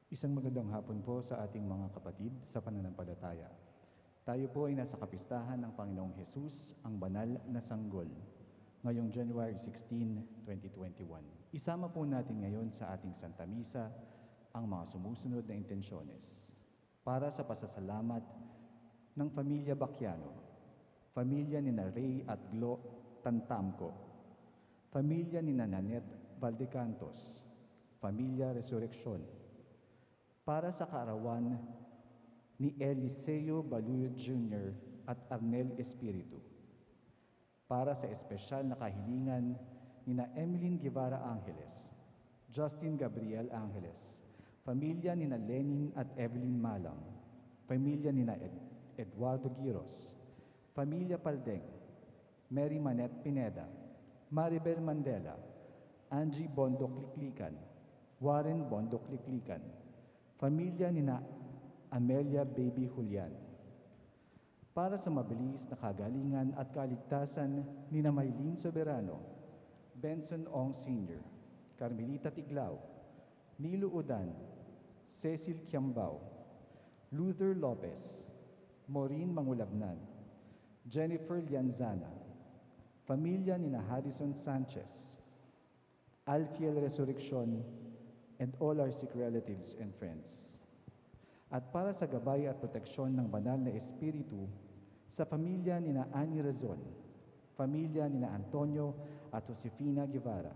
Isang magandang hapon po sa ating mga kapatid sa pananampalataya. Tayo po ay nasa kapistahan ng Panginoong Hesus, ang banal na sanggol, ngayong January 16, 2021. Isama po natin ngayon sa ating Santa Misa ang mga sumusunod na intensyones para sa pasasalamat ng Pamilya Bacchiano, Pamilya ni Ray at Glo Tantamco, Pamilya ni Nanette Valdecantos, Pamilya Resurrection, para sa kaarawan ni Eliseo Baluyot Jr. at Arnel Espiritu, para sa espesyal na kahilingan ni na Emeline Guevara Angeles, Justin Gabriel Angeles, pamilya ni na Lenin at Evelyn Malang, pamilya ni na Eduardo Giros, pamilya Paldeng, Mary Manette Pineda, Maribel Mandela, Angie Bondok Liklikan, Warren Bondok Liklikan, pamilya ni na Amelia Baby Julian, para sa mabilis na kagalingan at kaligtasan ni na Maylene Soberano, Benson Ong Sr., Carmelita Tiglao, Nilo Udan, Cecil Kiambao, Luther Lopez, Maureen Mangulabnan, Jennifer Lianzana, pamilya ni na Harrison Sanchez, Alfiel Resurrection, and all our sick relatives and friends. At para sa gabay at proteksyon ng banal na Espiritu sa pamilya ni na Ani Razon, pamilya ni na Antonio at Josefina Guevara.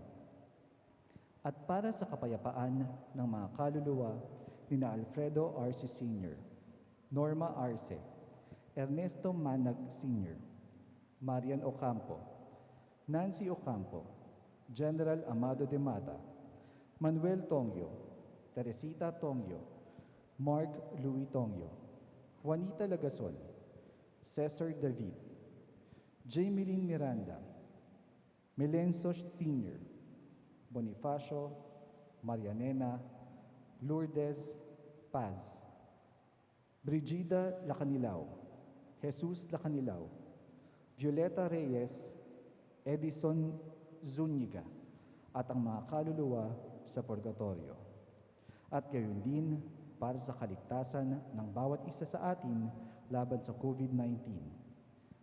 At para sa kapayapaan ng mga kaluluwa ni na Alfredo Arce Sr., Norma Arce, Ernesto Manag Sr., Marian Ocampo, Nancy Ocampo, General Amado de Mata, Manuel Tongyo, Teresita Tongyo, Mark Louis Tongyo, Juanita Lagason, Cesar David, Jameline Miranda, Melenzo Sr., Bonifacio, Marianena, Lourdes Paz, Brigida Lacanilao, Jesus Lacanilao, Violeta Reyes, Edison Zuniga, at ang mga kaluluwa sa purgatorio. At gayon din para sa kaligtasan ng bawat isa sa atin laban sa COVID-19,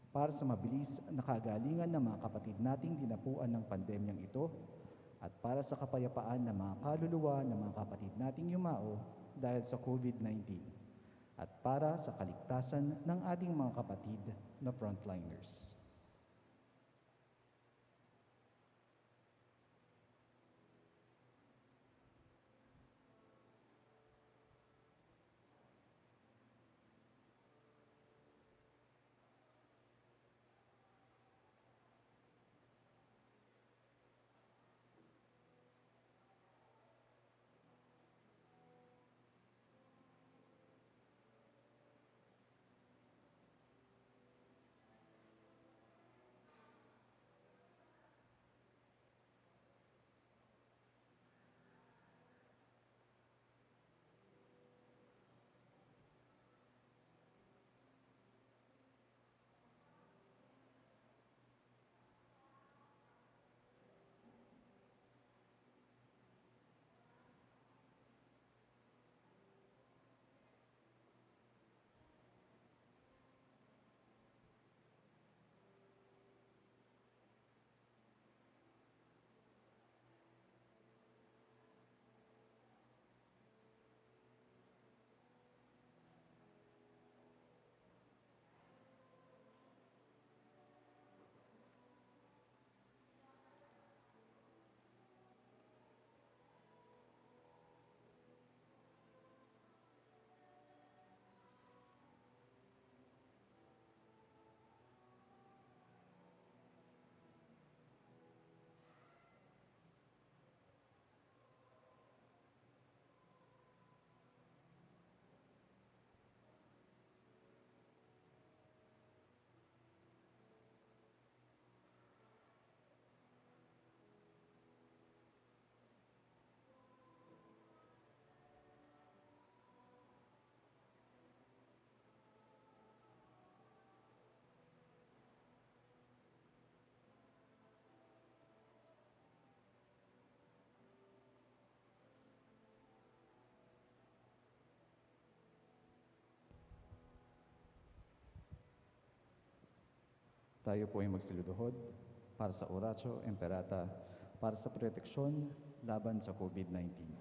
para sa mabilis na kagalingan ng mga kapatid nating dinapuan ng pandemyang ito, at para sa kapayapaan ng mga kaluluwa ng mga kapatid nating yumao dahil sa COVID-19, at para sa kaligtasan ng ating mga kapatid na frontliners. Tayo po ay magsiluduhod para sa Oratio Imperata para sa proteksyon laban sa COVID-19.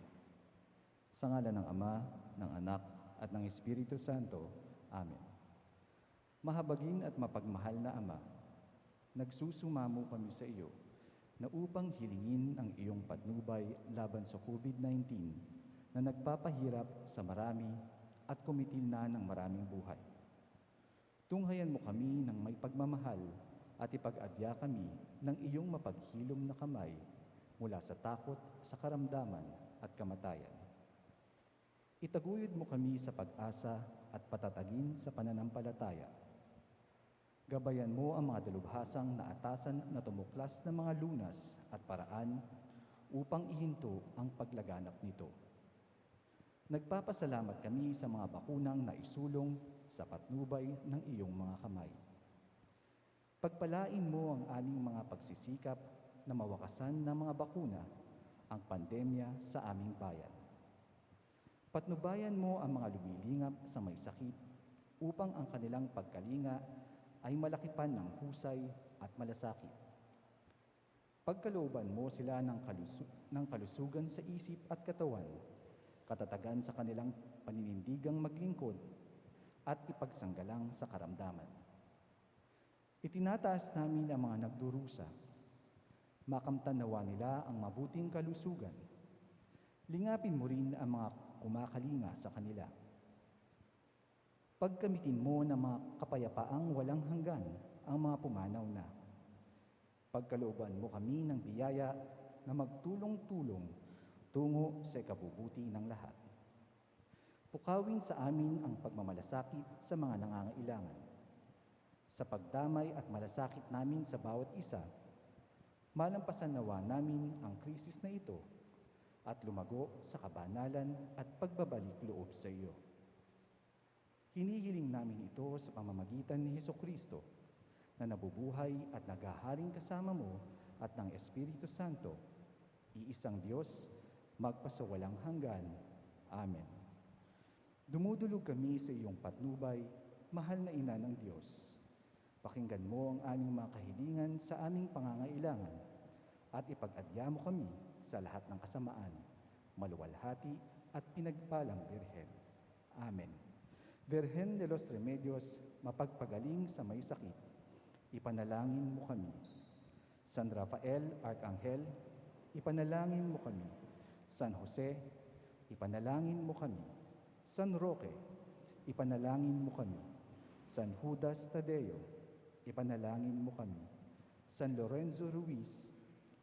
Sa ngalan ng Ama, ng Anak, at ng Espiritu Santo. Amen. Mahabagin at mapagmahal na Ama, nagsusumamo kami sa iyo na upang hilingin ang iyong patnubay laban sa COVID-19 na nagpapahirap sa marami at kumitil na ng maraming buhay. Tunghayan mo kami ng may pagmamahal at ipag-adya kami ng iyong mapaghilom na kamay mula sa takot, sa karamdaman at kamatayan. Itaguyod mo kami sa pag-asa at patatagin sa pananampalataya. Gabayan mo ang mga dalubhasang naatasan na tumuklas ng mga lunas at paraan upang ihinto ang paglaganap nito. Nagpapasalamat kami sa mga bakunang naisulong sa patnubay ng iyong mga kamay. Pagpalain mo ang aming mga pagsisikap na mawakasan ng mga bakuna ang pandemya sa aming bayan. Patnubayan mo ang mga lumilingap sa may sakit upang ang kanilang pagkalinga ay malakipan ng husay at malasakit. Pagkalooban mo sila ng kalusugan sa isip at katawan, katatagan sa kanilang paninindigang maglingkod, at ipagsanggalang sa karamdaman. Itinataas namin ang mga nagdurusa. Makamtan nawa nila ang mabuting kalusugan. Lingapin mo rin ang mga kumakalinga sa kanila. Pagkamitin mo ng mga kapayapaang walang hanggan ang mga pumanaw na. Pagkalooban mo kami ng biyaya na magtulong-tulong tungo sa ikabubuti ng lahat. Pukawin sa amin ang pagmamalasakit sa mga nangangailangan. Sa pagdamay at malasakit namin sa bawat isa, malampasan nawa namin ang krisis na ito at lumago sa kabanalan at pagbabalik loob sa iyo. Hinihiling namin ito sa pamamagitan ni Hesukristo na nabubuhay at naghaharing kasama mo at ng Espiritu Santo, iisang Diyos, magpasawalang hanggan. Amen. Dumudulog kami sa iyong patnubay, mahal na Ina ng Diyos. Pakinggan mo ang aming mga kahilingan sa aming pangangailangan at ipag-adya mo kami sa lahat ng kasamaan, maluwalhati at pinagpalang Birhen. Amen. Virgen de los Remedios, mapagpagaling sa may sakit, ipanalangin mo kami. San Rafael, Arkanghel, ipanalangin mo kami. San Jose, ipanalangin mo kami. San Roque, ipanalangin mo kami. San Judas Tadeo, ipanalangin mo kami. San Lorenzo Ruiz,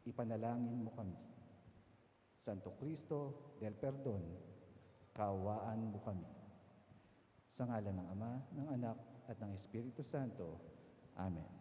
ipanalangin mo kami. Santo Cristo del Perdon, kaawaan mo kami. Sa ngalan ng Ama, ng Anak, at ng Espiritu Santo. Amen.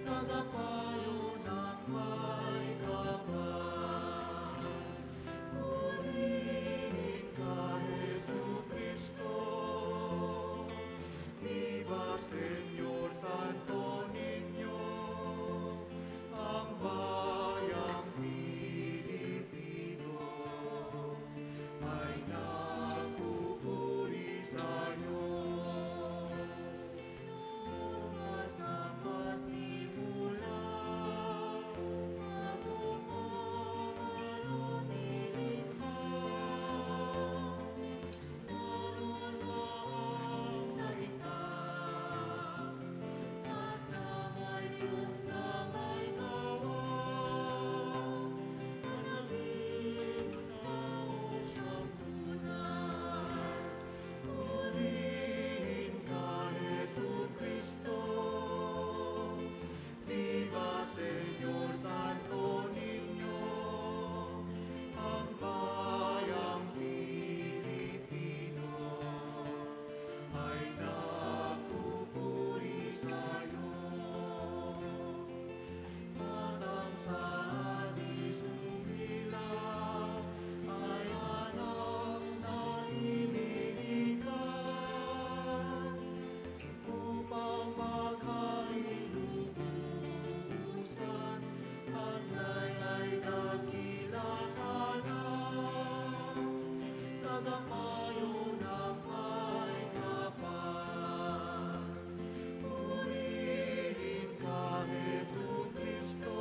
tagapayo ng may kapal. Purihin ka, Jesucristo, Viva Señor Santo Niño, ang bayang Pilipino ay nagpupuri sa'yo. Mula sa pasimula, bago pa ang nilikha, naroon ang salita, kasama'y Diyos na may gawa. Manalig tao siyang tunay. Purihin ka, Jesucristo, Viva Señor Santo Niño, ang bayang Pilipino ay nagpupuri sa'yo. Matang sa alis umilaw ay hanap na iniikan, upang maghari lubusan, taglay ay dakila ka na. Tagapayo ng may kapal. Purihin ka, Jesucristo,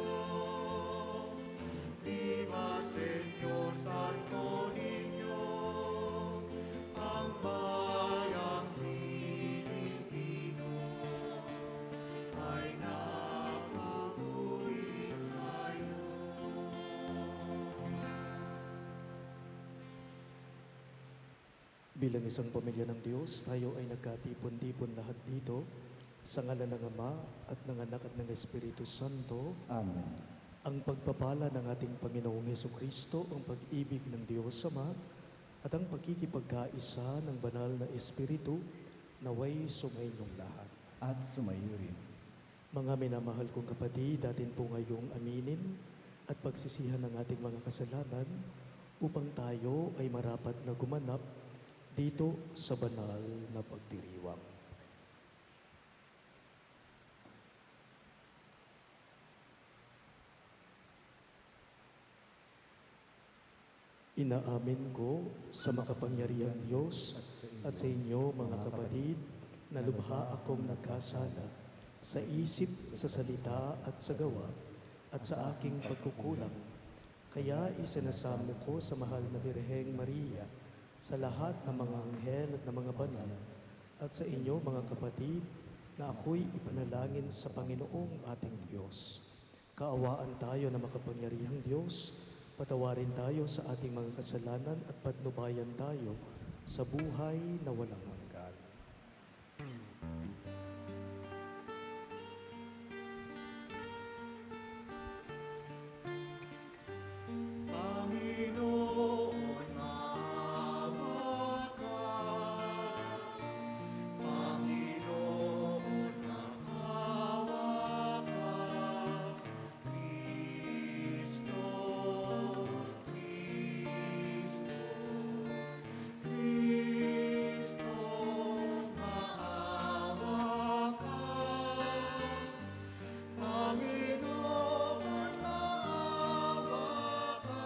Viva Señor Santo Niño, ang bayang Pilipino ay nagpupuri sa'yo. Bilang isang pamilya ng Diyos, tayo ay nagkatipon-tipon lahat dito sa ngalan ng Ama at ng Anak at ng Espiritu Santo. Amen. Ang pagpapala ng ating Panginoong Hesukristo, ang pag-ibig ng Diyos Ama, at ang pagkikipagkaisa ng banal na Espiritu naway sumainyong lahat. At sumayo rin. Mga minamahal kong kapatid, atin po ngayong aminin at pagsisihan ng ating mga kasalanan upang tayo ay marapat na gumanap dito sa banal na pagdiriwang. Inaamin ko sa makapangyarihang Diyos at sa inyo mga kapatid na lubha akong nagkasala sa isip, sa salita at sa gawa at sa aking pagkukulang. Kaya isinasamo ko sa mahal na Birheng Maria, sa lahat ng mga anghel at ng mga banal, at sa inyo mga kapatid, na ako'y ipanalangin sa Panginoong ating Diyos. Kaawaan tayo na makapangyarihang Diyos, patawarin tayo sa ating mga kasalanan at patnubayan tayo sa buhay na walang hanggan. Panginoon, maawa ka. Panginoon, maawa ka. Kristo, Kristo, Kristo, maawa ka. Panginoon, maawa ka.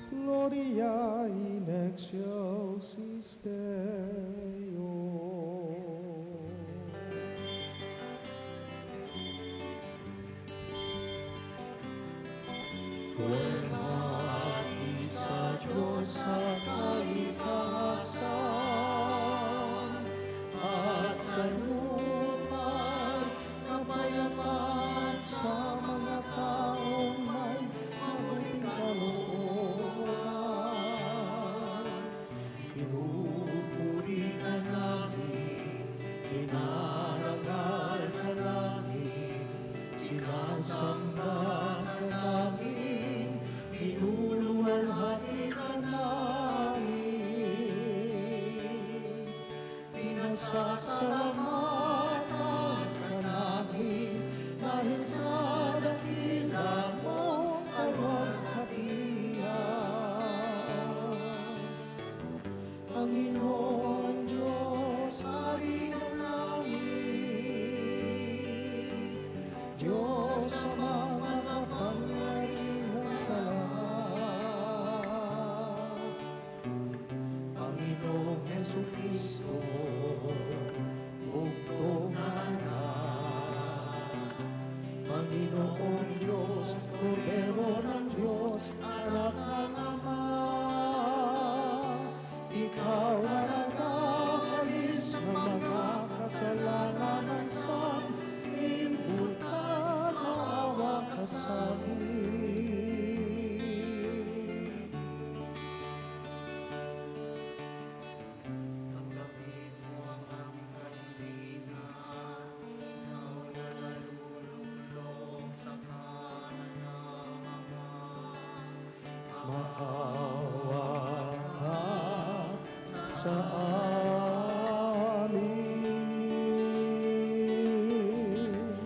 Gloria in excelsis Deo. Buhay sa Diyos sa kalikasan at sa luma'y kapayapaan sa mga taong may mabuting kalooban. Pinasasalamatan ka namin dahil sa dakila mo kaluwalhatian. Panginoon Diyos, Hari ng langit, Diyos sa mga kapangyarihan sa lahat. Panginoong Jesucristo, bugtong anak. Panginoong Diyos, Kordero ng Diyos, anak ng Ama. Ikaw na nag-aalis ng mga kasalanan ng sanlibutan, maawa ka sa amin. Tanggapin mo ang aming kahilingan, ikaw na nalululog sa kanan ng Ama. Maawa ka sa amin,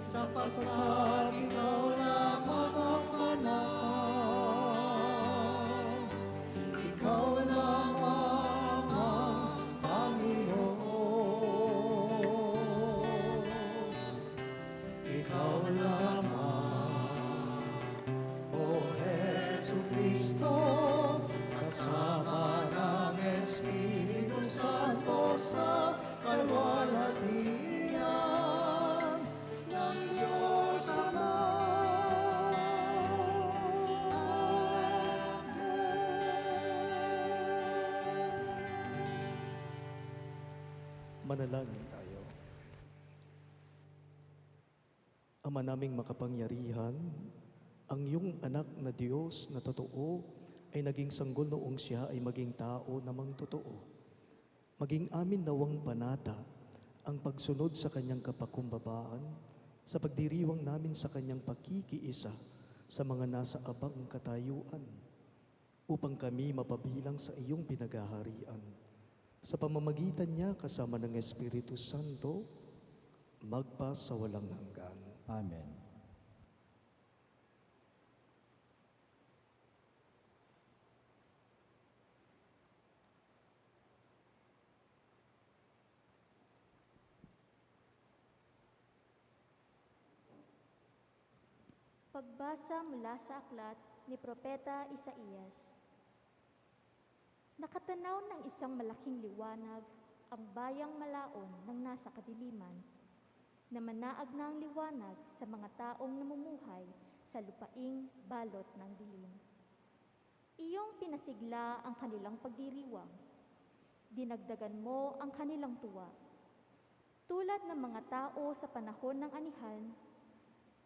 sapagkat ikaw lamang ang manahan, ikaw lamang ang Panginoon, ikaw lamang, O Jesucristo, kasama ng Espiritu Santo sa kalwalhatian ng Diyos Ama. Amen. Manalangin tayo. Ama naming makapangyarihan, ang iyong anak na Diyos na totoo ay naging sanggol noong siya ay maging tao namang totoo. Maging amin nawang panata ang pagsunod sa kanyang kapakumbabaan sa pagdiriwang namin sa kanyang pakikiisa sa mga nasa abang katayuan upang kami mapabilang sa iyong pinagaharian. Sa pamamagitan niya kasama ng Espiritu Santo, magpa sa walang hanggan. Amen. Pagbasa mula sa aklat ni Propeta Isaías. Nakatanaw ng isang malaking liwanag ang bayang malaon ng nasa kadiliman, na manaag na ang liwanag sa mga taong namumuhay sa lupaing balot ng dilim. Iyong pinasigla ang kanilang pagdiriwang, dinagdagan mo ang kanilang tuwa. Tulad ng mga tao sa panahon ng anihan,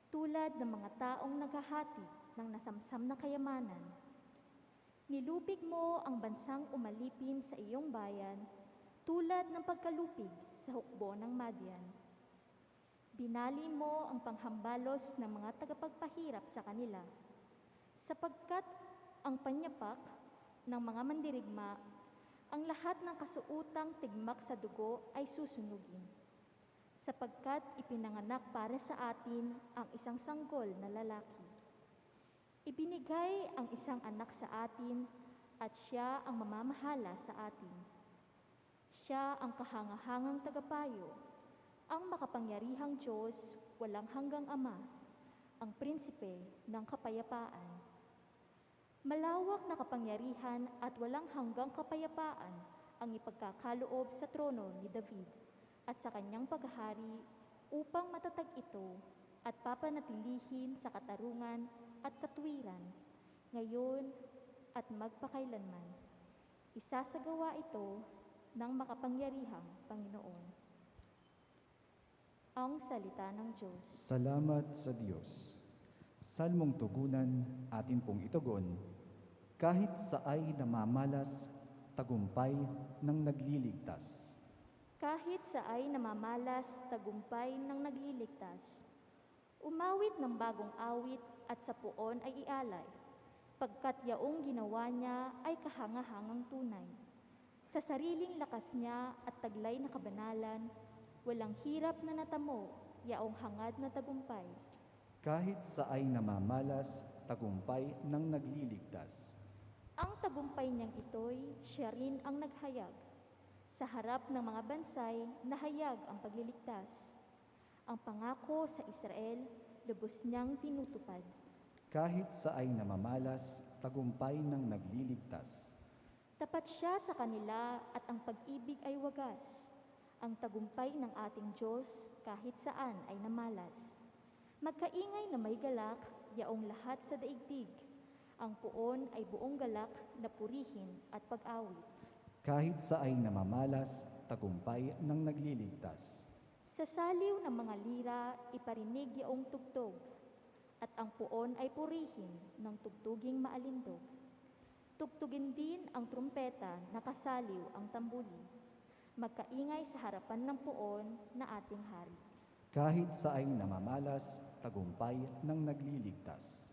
tulad ng mga taong naghahati ng nasamsam na kayamanan. Nilupig mo ang bansang umalipin sa iyong bayan, tulad ng pagkalupig sa hukbo ng Madian. Binali mo ang panghambalos ng mga tagapagpahirap sa kanila, sapagkat ang panyapak ng mga mandirigma, ang lahat ng kasuutang tigmak sa dugo ay susunugin. Sapagkat ipinanganak para sa atin ang isang sanggol na lalaki. Ibinigay ang isang anak sa atin at siya ang mamamahala sa atin. Siya ang kahangahangang tagapayo, ang makapangyarihang Diyos, walang hanggang Ama, ang prinsipe ng kapayapaan. Malawak na kapangyarihan at walang hanggang kapayapaan ang ipagkakaloob sa trono ni David at sa kanyang paghahari upang matatag ito at papanatilihin sa katarungan at katuwiran, ngayon at magpakailanman. Isasagawa ito ng makapangyarihang Panginoon. Ang salita ng Diyos. Salamat sa Diyos. Salmong tugunan, atin pong itugon, kahit sa ay namamalas, tagumpay ng nagliligtas. Kahit sa ay namamalas, tagumpay ng nagliligtas. Umawit ng bagong awit at sa puon ay ialay, pagkat yaong ginawa niya ay kahangahangang tunay. Sa sariling lakas niya at taglay na kabanalan, walang hirap na natamo, yaong hangad na tagumpay. Kahit sa ay namamalas, tagumpay ng nagliligtas. Ang tagumpay niyang ito'y siya rin ang naghayag. Sa harap ng mga bansay, nahayag ang pagliligtas. Ang pangako sa Israel, lubos niyang tinutupad. Kahit sa ay namamalas, tagumpay ng nagliligtas. Tapat siya sa kanila at ang pag-ibig ay wagas. Ang tagumpay ng ating Diyos kahit saan ay namalas. Magkaingay na may galak, yaong lahat sa daigdig. Ang puon ay buong galak na purihin at pag-awit. Kahit sa ay namamalas, tagumpay ng nagliligtas. Sa saliw ng mga lira, iparinig yaong tugtog. At ang puon ay purihin ng tugtuging maalindog. Tugtugin din ang trumpeta na kasaliw ang tambuli. Magkaingay sa harapan ng puon na ating hari. Kahit sa ay namamalas, tagumpay ng nagliligtas.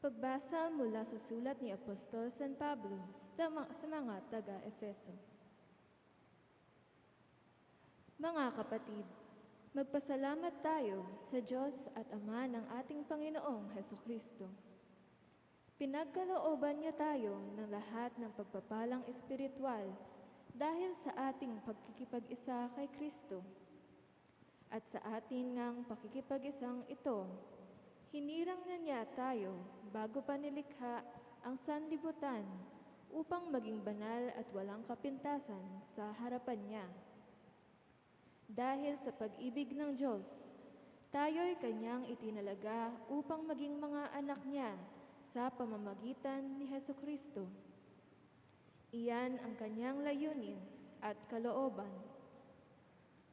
Pagbasa mula sa sulat ni Apostol San Pablo sa mga taga-Efeso. Mga kapatid, magpasalamat tayo sa Diyos at Ama ng ating Panginoong Hesukristo. Pinagkalooban niya tayo ng lahat ng pagpapalang espiritual dahil sa ating pagkikipag-isa kay Kristo. At sa ating ngang pakikipag-isang ito, hinirang na niya tayo bago pa nilikha ang sanlibutan upang maging banal at walang kapintasan sa harapan niya. Dahil sa pag-ibig ng Diyos, tayo'y Kanyang itinalaga upang maging mga anak niya sa pamamagitan ni Hesukristo. Iyan ang Kanyang layunin at kalooban.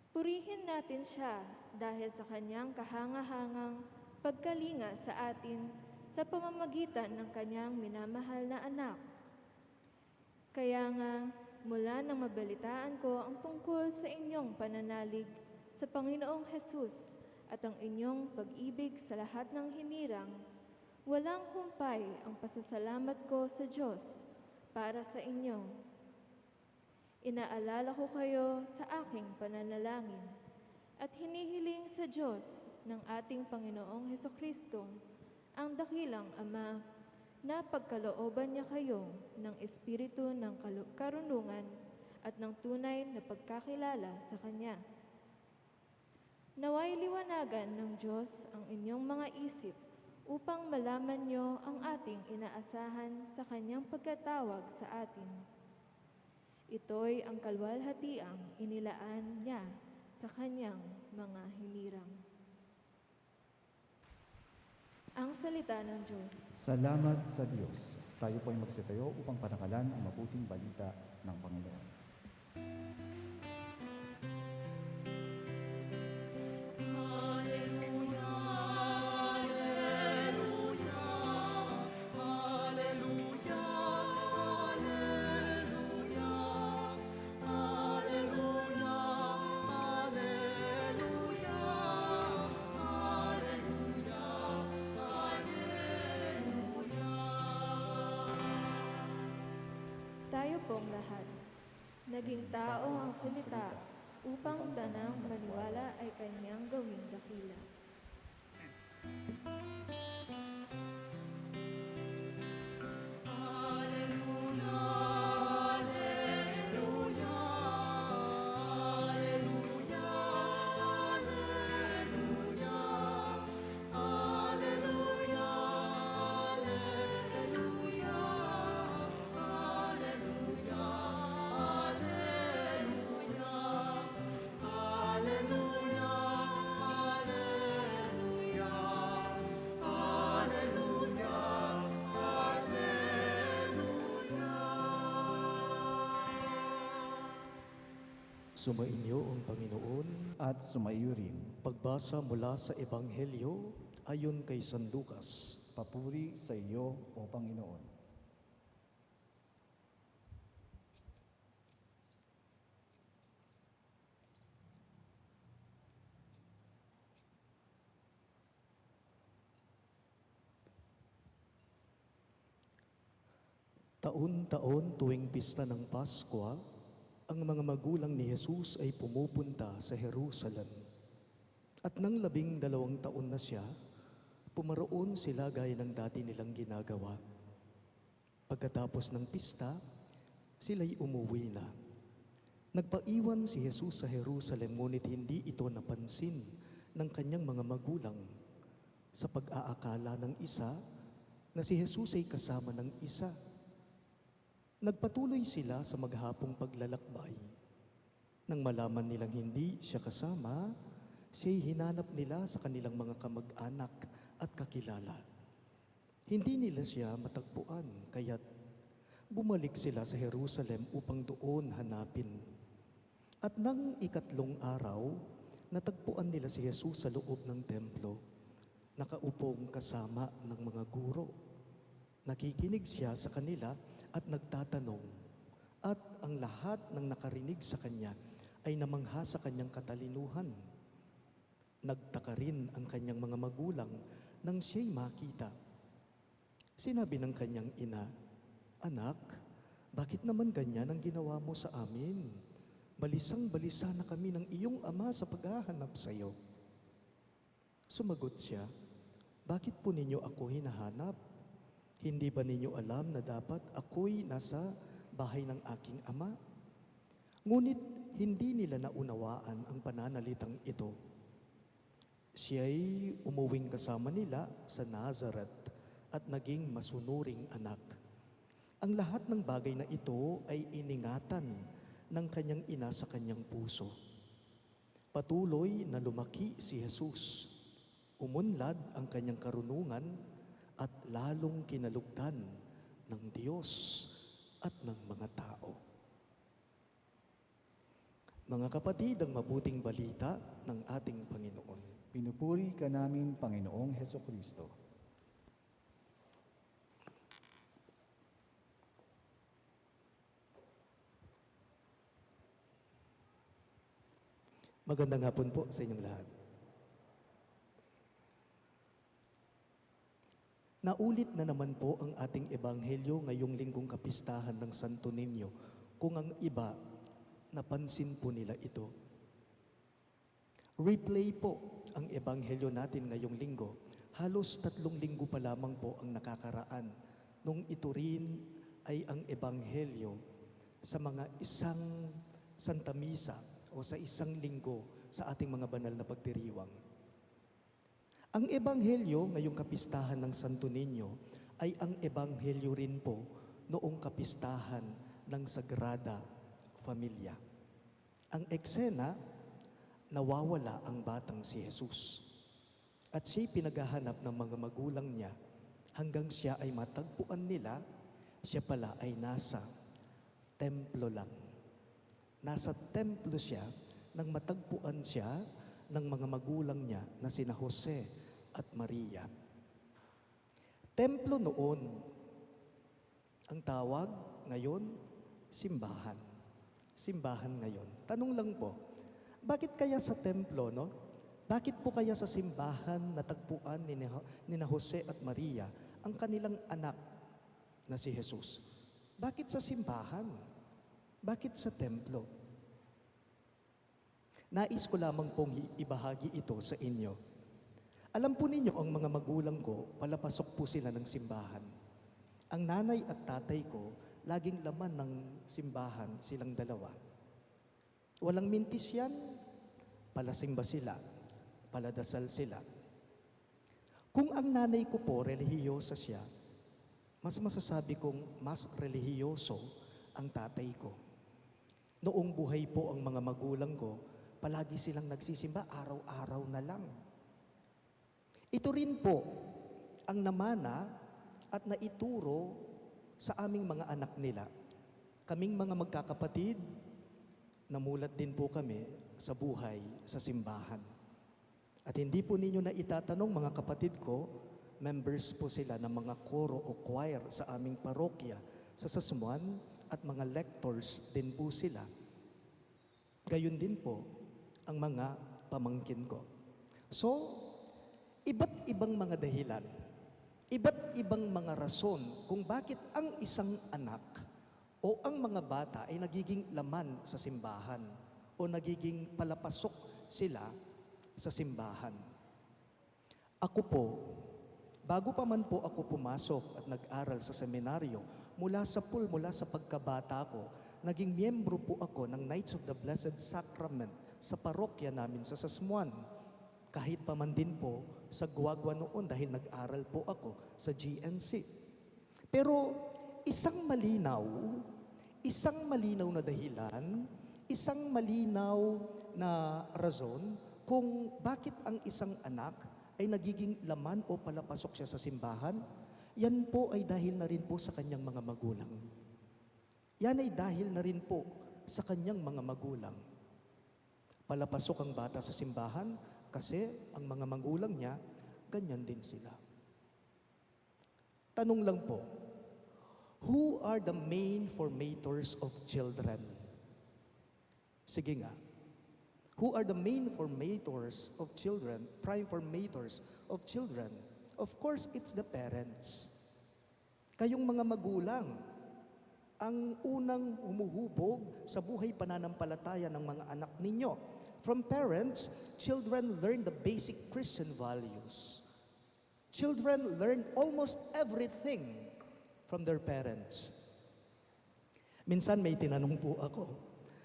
Purihin natin siya dahil sa Kanyang kahangahangang pagkalinga sa atin sa pamamagitan ng Kanyang minamahal na anak. Kaya nga, mula nang mabalitaan ko ang tungkol sa inyong pananalig sa Panginoong Hesus at ang inyong pag-ibig sa lahat ng hinirang, walang humpay ang pasasalamat ko sa Diyos para sa inyo. Inaalala ko kayo sa aking pananalangin at hinihiling sa Diyos ng ating Panginoong Hesukristo, ang dakilang Ama, na pagkalooban niya kayo ng espiritu ng karunungan at ng tunay na pagkakilala sa Kanya. Naway liwanagan ng Diyos ang inyong mga isip upang malaman niyo ang ating inaasahan sa Kanyang pagkatawag sa atin. Ito'y ang kalwalhatiang inilaan niya sa Kanyang mga hinirang. Ang salita ng Diyos. Salamat sa Diyos. Tayo po ay magsitayo upang panakalan ang mabuting balita ng Panginoon. Tayo pong lahat, naging tao ang salita upang tanang maniwala ay Kanyang gawing dakila. Sumainyo ang Panginoon. At sumaiyo rin, Pagbasa mula sa Ebanghelyo ayon kay San Lucas. papuri sa iyo, O Panginoon. Taon-taon tuwing pista ng Paskwa, ang mga magulang ni Jesus ay pumupunta sa Jerusalem. At nang 12 taon na siya, pumaroon sila gaya ng dati nilang ginagawa. Pagkatapos ng pista, sila'y umuwi na. Nagpaiwan si Jesus sa Jerusalem, ngunit hindi ito napansin ng kanyang mga magulang sa pag-aakala ng isa na si Jesus ay kasama ng isa. Nagpatuloy sila sa maghapong paglalakbay. Nang malaman nilang hindi siya kasama, siya'y hinanap nila sa kanilang mga kamag-anak at kakilala. Hindi nila siya matagpuan, kaya't bumalik sila sa Jerusalem upang doon hanapin. At nang 3 araw, natagpuan nila si Jesus sa loob ng templo, nakaupong kasama ng mga guro. Nakikinig siya sa kanila at nagtatanong, at ang lahat ng nakarinig sa kanya ay namangha sa kanyang katalinuhan. Nagtaka rin ang kanyang mga magulang nang siya'y makita. Sinabi ng kanyang ina, "Anak, bakit naman ganyan ang ginawa mo sa amin? Balisang-balisa na kami ng iyong ama sa paghahanap sa iyo." Sumagot siya, "Bakit po ninyo ako hinahanap? Hindi ba ninyo alam na dapat ako'y nasa bahay ng aking ama?" Ngunit hindi nila naunawaan ang pananalitang ito. Siya'y umuwing kasama nila sa Nazareth at naging masunuring anak. Ang lahat ng bagay na ito ay iningatan ng kanyang ina sa kanyang puso. Patuloy na lumaki si Jesus. Umunlad ang kanyang karunungan at lalong kinalugdan ng Diyos at ng mga tao. Mga kapatid, ang mabuting balita ng ating Panginoon. Pinupuri ka namin, Panginoong Hesukristo. Magandang hapon po sa inyong lahat. Naulit na naman po ang ating ebanghelyo ngayong linggong kapistahan ng Santo Niño, kung ang iba, napansin po nila ito. Replay po ang ebanghelyo natin ngayong linggo. Halos 3 linggo pa lamang po ang nakakaraan nung ito rin ay ang ebanghelyo sa mga isang Santa Misa o sa isang linggo sa ating mga banal na pagdiriwang. Ang ebanghelyo ngayong kapistahan ng Santo Niño ay ang ebanghelyo rin po noong kapistahan ng Sagrada Familia. Ang eksena, nawawala ang batang si Jesus. At siya'y pinaghahanap ng mga magulang niya hanggang siya ay matagpuan nila, siya pala ay nasa templo lang. Nasa templo siya nang matagpuan siya ng mga magulang niya na sina Jose at Maria. Templo noon, ang tawag ngayon, simbahan. Simbahan ngayon. Tanong lang po, bakit kaya sa templo, no? Bakit po kaya sa simbahan natagpuan ni Jose at Maria ang kanilang anak na si Jesus? Bakit sa simbahan? Bakit sa templo? Nais ko lamang pong ibahagi ito sa inyo. Alam po ninyo, ang mga magulang ko, palapasok po sila ng simbahan. Ang nanay at tatay ko, laging laman ng simbahan silang dalawa. Walang mintis yan, palasimba sila, paladasal sila. Kung ang nanay ko po, relihiyosa siya, mas masasabi kong mas relihiyoso ang tatay ko. Noong buhay po ang mga magulang ko, palagi silang nagsisimba, araw-araw na lang. Ito rin po ang namana at naituro sa aming mga anak nila. Kaming mga magkakapatid, namulat din po kami sa buhay sa simbahan. At hindi po ninyo na itatanong, mga kapatid ko, members po sila ng mga koro o choir sa aming parokya sa Sasmuan at mga lectors din po sila. Gayon din po ang mga pamangkin ko. So, iba't ibang mga dahilan Iba't ibang mga rason kung bakit ang isang anak o ang mga bata ay nagiging laman sa simbahan o nagiging palapasok sila sa simbahan. Ako po, bago pa man po ako pumasok at nag-aral sa seminaryo, mula sa pagkabata ko, naging miyembro po ako ng Knights of the Blessed Sacrament sa parokya namin sa Sasmuan. Kahit pa man din po sa Guagua noon dahil nag-aral po ako sa GNC. Pero isang malinaw na dahilan, isang malinaw na rason kung bakit ang isang anak ay nagiging laman o palapasok siya sa simbahan, yan po ay dahil na rin po sa kanyang mga magulang. Yan ay dahil na rin po sa kanyang mga magulang. Palapasok ang bata sa simbahan kasi ang mga magulang niya, ganyan din sila. Tanong lang po, who are the main formators of children? Sige nga. Who are the main formators of children, prime formators of children? Of course, it's the parents. Kayong mga magulang, ang unang humuhubog sa buhay pananampalataya ng mga anak ninyo. From parents, children learn the basic Christian values. Children learn almost everything from their parents. Minsan may tinanong po ako,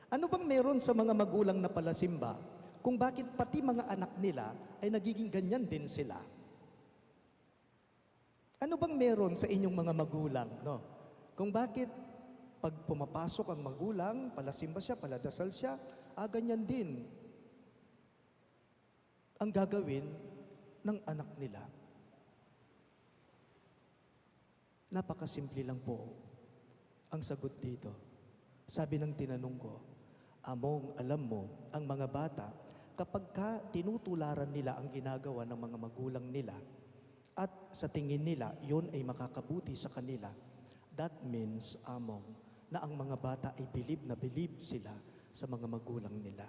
ano bang meron sa mga magulang na palasimba kung bakit pati mga anak nila ay nagiging ganyan din sila? Ano bang meron sa inyong mga magulang, no? Kung bakit pag pumapasok ang magulang, palasimba siya, paladasal siya, ganyan din ang gagawin ng anak nila. Napakasimple lang po ang sagot dito. Sabi ng tinanong ko, Among, alam mo, ang mga bata, kapag ka tinutularan nila ang ginagawa ng mga magulang nila, at sa tingin nila, yun ay makakabuti sa kanila, that means, Among, na ang mga bata ay bilib sila sa mga magulang nila.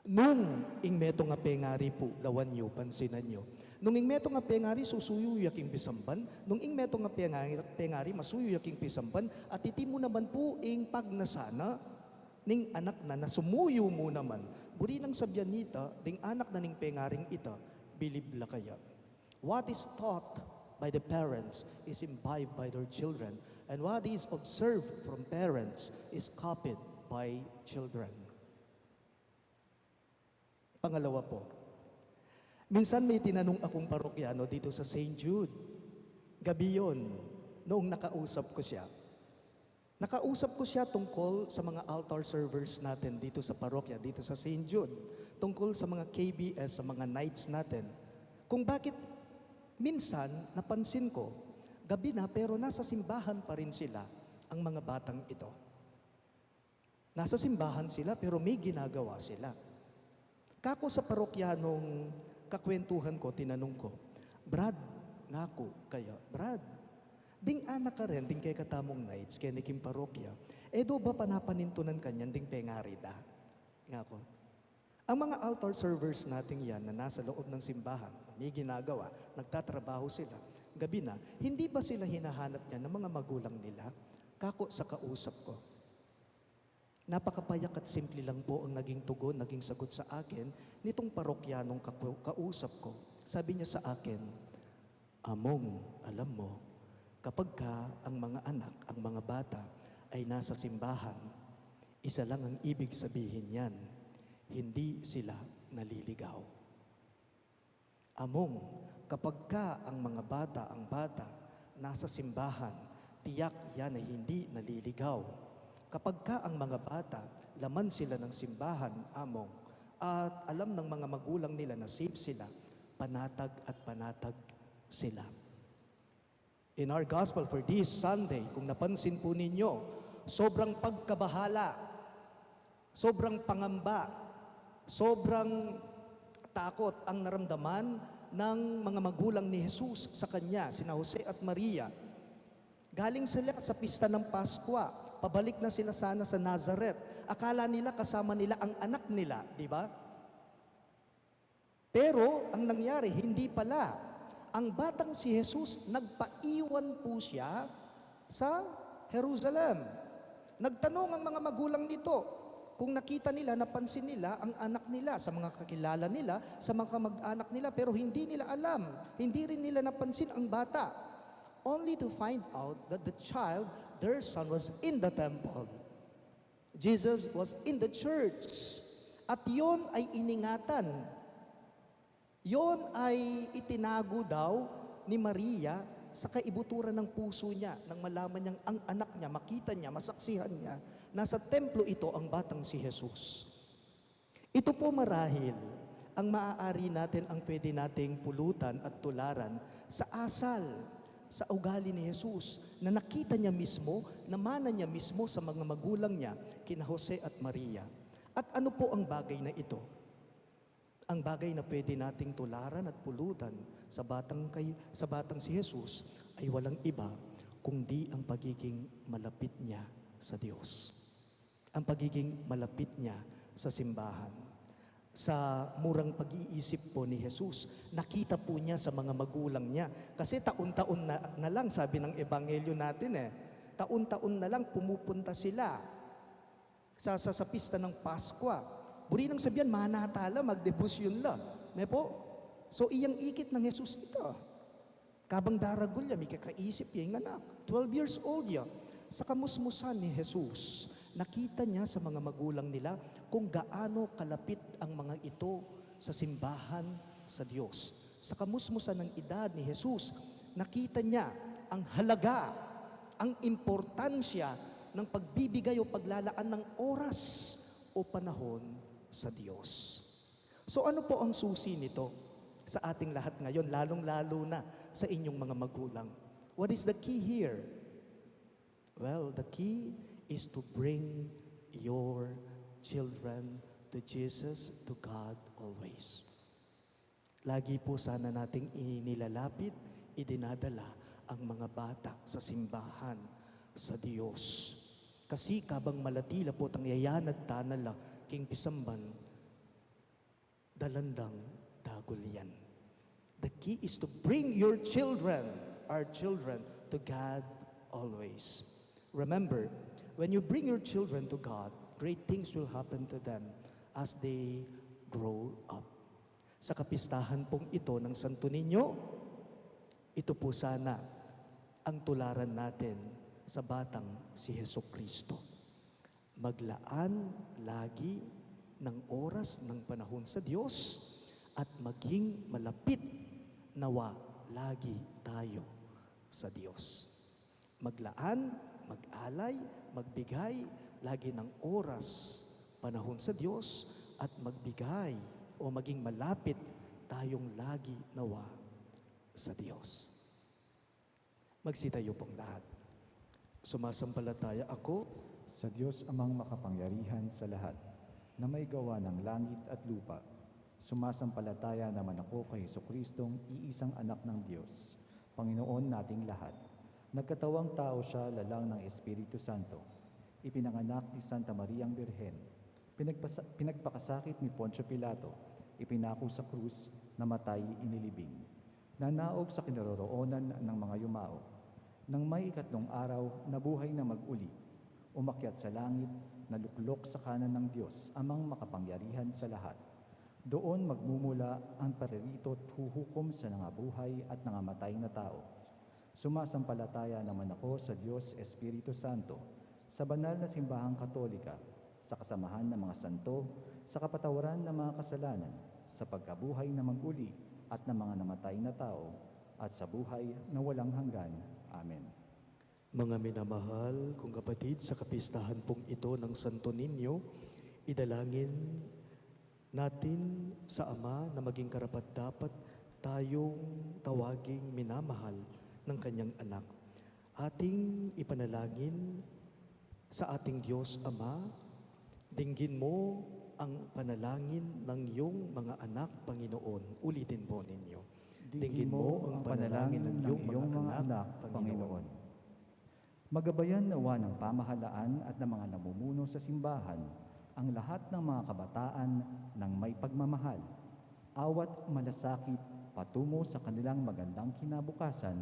Nung ingmeto nga pengari po, lawan nyo, pansinan nyo. Nung ingmeto nga pengari, susuyo yaking bisamban. Nung ingmeto nga pengari, masuyo yaking bisamban. At iti mo naman po ing pagnasana, ning anak na nasumuyo mo naman. Buri nang sabyan nita, ding anak na ning pengaring ita, bilib la kaya. What is taught by the parents is imbibed by their children. And what is observed from parents is copied by children. Pangalawa po, minsan may tinanong akong parokyano dito sa St. Jude. Gabi yun, noong nakausap ko siya. Nakausap ko siya tungkol sa mga altar servers natin dito sa parokya, dito sa St. Jude. Tungkol sa mga KBS, sa mga nights natin. Kung bakit minsan napansin ko, gabi na pero nasa simbahan pa rin sila ang mga batang ito. Nasa simbahan sila pero may ginagawa sila. Kako sa parokyanong kakwentuhan ko, tinanong ko, Brad, ngako kaya, Brad, ding anak ka rin, ding kay katamong nights, kaya nikim parokya, do ba panapanintunan kanyan ding pengari da? Ngako. Ang mga altar servers natin yan na nasa loob ng simbahan, may ginagawa, nagtatrabaho sila, gabi na, hindi ba sila hinahanap niya ng mga magulang nila? Kako sa kausap ko. Napakapayak at simple lang po ang naging tugon, naging sagot sa akin nitong parokyanong kausap ko. Sabi niya sa akin, Among, alam mo, kapag ka ang mga anak, ang mga bata ay nasa simbahan, isa lang ang ibig sabihin yan, hindi sila naliligaw. Among, kapag ka ang mga bata, ang bata, nasa simbahan, tiyak yan ay hindi naliligaw. Kapag ka ang mga bata, laman sila ng simbahan, Among, at alam ng mga magulang nila na safe sila, panatag at panatag sila. In our gospel for this Sunday, kung napansin po ninyo, sobrang pagkabahala, sobrang pangamba, sobrang takot ang naramdaman ng mga magulang ni Jesus sa kanya, sina Jose at Maria. Galing sila sa pista ng Paskwa, pabalik na sila sana sa Nazareth. Akala nila kasama nila ang anak nila, di ba? Pero ang nangyari, hindi pala. ang batang si Jesus, nagpaiwan po siya sa Jerusalem. Nagtanong ang mga magulang nito kung nakita nila, napansin nila ang anak nila sa mga kakilala nila, sa mga kamag-anak nila, pero hindi nila alam, hindi rin nila napansin ang bata. Only to find out that the child, their son, was in the temple. Jesus was in the church. At yon ay iningatan. Yon ay itinago daw ni Maria sa kaibuturan ng puso niya nang malaman niyang ang anak niya, makita niya, masaksihan niya, nasa templo ito ang batang si Jesus. Ito po marahil ang maaari natin, ang pwede nating pulutan at tularan sa asal, sa ugali ni Jesus, na nakita niya mismo, namana niya mismo sa mga magulang niya, kina Jose at Maria. At ano po ang bagay na ito? Ang bagay na pwede nating tularan at pulutan sa batang si Jesus ay walang iba kundi ang pagiging malapit niya sa Diyos. Ang pagiging malapit niya sa simbahan. Sa murang pag-iisip po ni Jesus, nakita po niya sa mga magulang niya. Kasi taon-taon na lang, sabi ng ebanghelyo natin taon-taon na lang pumupunta sila sa pista ng Pasko. Buri nang sabihan, manatala, magdebosyon lang. May po? So iyang ikit ng Jesus ito. Kabang daragol niya, may kakaisip yung anak. 12 years old yan. Sa kamusmusan ni Jesus, nakita niya sa mga magulang nila kung gaano kalapit ang mga ito sa simbahan sa Diyos. Sa kamusmusan ng edad ni Jesus, nakita niya ang halaga, ang importansya ng pagbibigay o paglalaan ng oras o panahon sa Diyos. So ano po ang susi nito sa ating lahat ngayon, lalong-lalo na sa inyong mga magulang? What is the key here? Well, the key is to bring your children to Jesus, to God always. Lagi po sana nating inilalapit, idinadala ang mga bata sa simbahan, sa Diyos. Kasi kabang malatila po tang yayanad tanala king pisamban, dalandang dagol yan. The key is to bring your children, our children, to God always. Remember, when you bring your children to God, great things will happen to them as they grow up. Sa kapistahan pong ito ng Santo Niño, ito po sana ang tularan natin sa batang si Jesucristo. Maglaan lagi ng oras, ng panahon sa Diyos at maging malapit nawa lagi tayo sa Diyos. Maglaan, mag-alay, magbigay lagi ng oras, panahon sa Diyos at magbigay o maging malapit tayong lagi nawa sa Diyos. Magsitayo pong lahat. Sumasampalataya ako Sa Diyos amang makapangyarihan sa lahat, na may gawa ng langit at lupa. Sumasampalataya naman ako kay Jesucristong iisang anak ng Diyos, Panginoon nating lahat. Nagkatawang tao siya lalang ng Espiritu Santo. Ipinanganak ni Santa Mariang Birhen. Pinagpakasakit ni Poncio Pilato. Ipinako sa krus, namatay, inilibing. Nanaog sa kinaroroonan ng mga yumao. Nang may ikatlong araw, nabuhay na mag-uli. Umakyat sa langit, naluklok sa kanan ng Diyos, amang makapangyarihan sa lahat. Doon magmumula ang paririto at huhukom sa nangabuhay at nangamatay na tao. Sumasampalataya naman ako sa Diyos Espiritu Santo, sa banal na simbahang katolika, sa kasamahan ng mga santo, sa kapatawaran ng mga kasalanan, sa pagkabuhay na mag-uli at ng mga namatay na tao, at sa buhay na walang hanggan. Amen. Mga minamahal kong kapatid, sa kapistahan pong ito ng Santo Niño, idalangin natin sa Ama na maging karapat-dapat tayong tawaging minamahal ng Kanyang anak. Ating ipanalangin sa ating Diyos Ama, dinggin mo ang panalangin ng iyong mga anak, Panginoon. Ulitin po ninyo. Dinggin mo ang panalangin ng iyong mga anak, Panginoon. Magabayan nawa ng pamahalaan at ng mga namumuno sa simbahan ang lahat ng mga kabataan ng may pagmamahal, awat malasakit patungo sa kanilang magandang kinabukasan,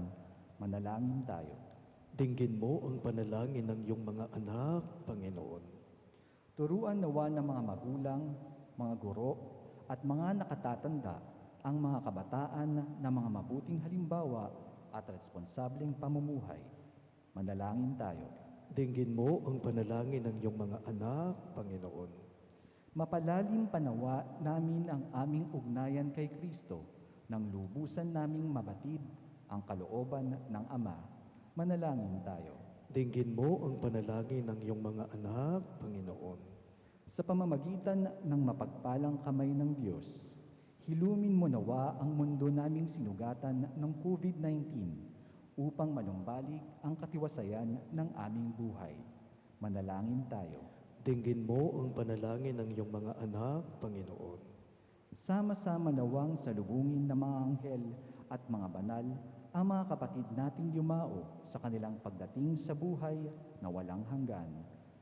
manalangin tayo. Dinggin mo ang panalangin ng iyong mga anak, Panginoon. Turuan nawa ng mga magulang, mga guro, at mga nakatatanda ang mga kabataan na mga mabuting halimbawa at responsableng pamumuhay. Manalangin tayo. Dinggin mo ang panalangin ng iyong mga anak, Panginoon. Mapalalim panawa namin ang aming ugnayan kay Kristo nang lubusan naming mabatid ang kalooban ng Ama. Manalangin tayo. Dinggin mo ang panalangin ng iyong mga anak, Panginoon. Sa pamamagitan ng mapagpalang kamay ng Diyos, hilumin mo nawa ang mundo naming sinugatan ng COVID-19 upang manumbalik ang katiwasayan ng aming buhay. Manalangin tayo. Dinggin mo ang panalangin ng iyong mga anak, Panginoon. Sama-sama nawang salubungin ng mga anghel at mga banal ang mga kapatid nating yumao sa kanilang pagdating sa buhay na walang hanggan.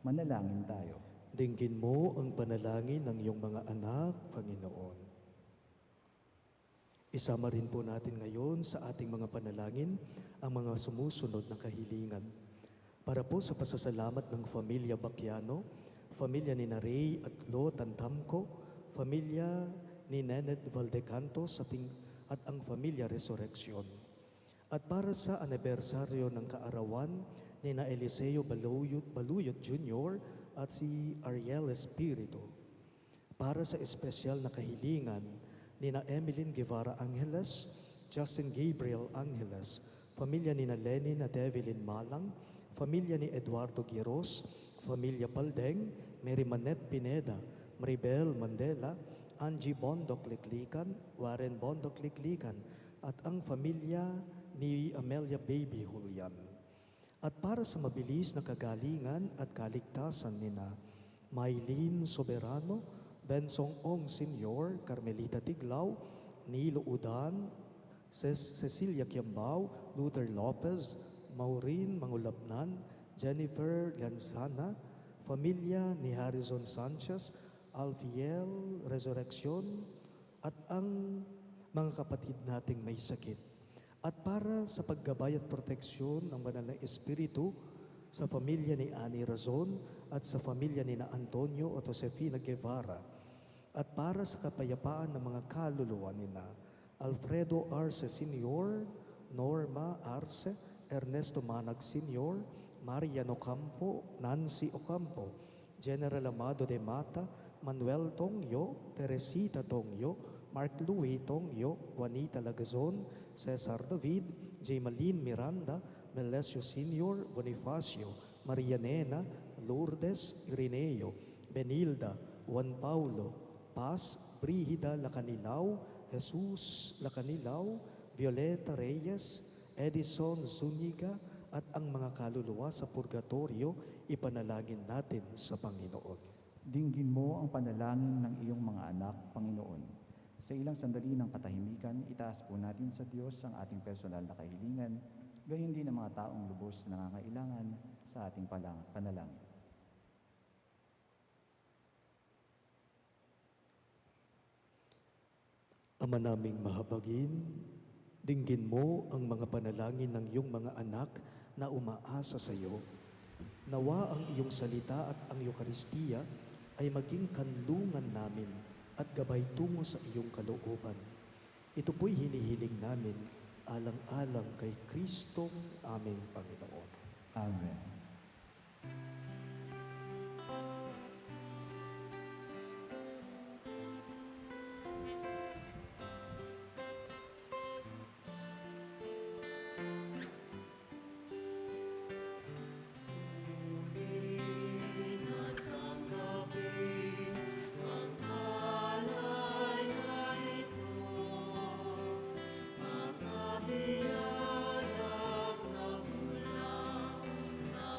Manalangin tayo. Dinggin mo ang panalangin ng iyong mga anak, Panginoon. Isama rin po natin ngayon sa ating mga panalangin ang mga sumusunod na kahilingan. Para po sa pasasalamat ng Pamilya Bacchiano, pamilya ni Ray at Lo Tantamco, pamilya ni Nened Valdecantos at ang Pamilya Resurrection. At para sa anibersaryo ng kaarawan ni na Eliseo Baluyot Jr. at si Ariel Espiritu. Para sa espesyal na kahilingan ni na Emeline Guevara Angeles, Justin Gabriel Angeles, pamilya ni na Lenny na Develin Malang, pamilya ni Eduardo Giros, pamilya Paldeng, Mary Manette Pineda, Maribel Mandela, Angie Bondok Liklikan, Warren Bondok Liklikan, at ang pamilya ni Amelia Baby Julian. At para sa mabilis na kagalingan at kaligtasan ni na Maylene Soberano, Bensong Ong Sr., Carmelita Tiglao, Nilo Udan, Cecilia Kiambao, Luther Lopez, Maureen Mangulabnan, Jennifer Lanzana, pamilya ni Harrison Sanchez, Alfiel Resurrection, at ang mga kapatid nating may sakit. At para sa paggabay at proteksyon ng banal na Espiritu sa pamilya ni Ani Razon at sa pamilya ni na Antonio o Josefina Guevara. At para sa kapayapaan ng mga kaluluwa ni na Alfredo Arce Sr., Norma Arce, Ernesto Manag Sr., Marian Ocampo, Nancy Ocampo, General Amado de Mata, Manuel Tongyo, Teresita Tongyo, Mark Louis Tongyo, Juanita Lagazon, Cesar David, Jaymalin Miranda, Melesio Sr., Bonifacio, Maria Nena, Lourdes Irineo, Benilda, Juan Paulo, Paz, Brihida Lacanilao, Jesus Lacanilao, Violeta Reyes, Edison Zuniga, at ang mga kaluluwa sa purgatorio, ipanalangin natin sa Panginoon. Dinggin mo ang panalangin ng iyong mga anak, Panginoon. Sa ilang sandali ng katahimikan, itaas po natin sa Diyos ang ating personal na kahilingan, gayon din ang mga taong lubos na nangangailangan sa ating panalangin. Ama naming mahabagin, dinggin mo ang mga panalangin ng iyong mga anak na umaasa sa iyo. Nawa ang iyong salita at ang Eucharistia ay maging kanlungan namin at gabay tungo sa iyong kalooban. Ito po'y hinihiling namin alang-alang kay Kristong aming Panginoon. Amen. Biyaya na mula sa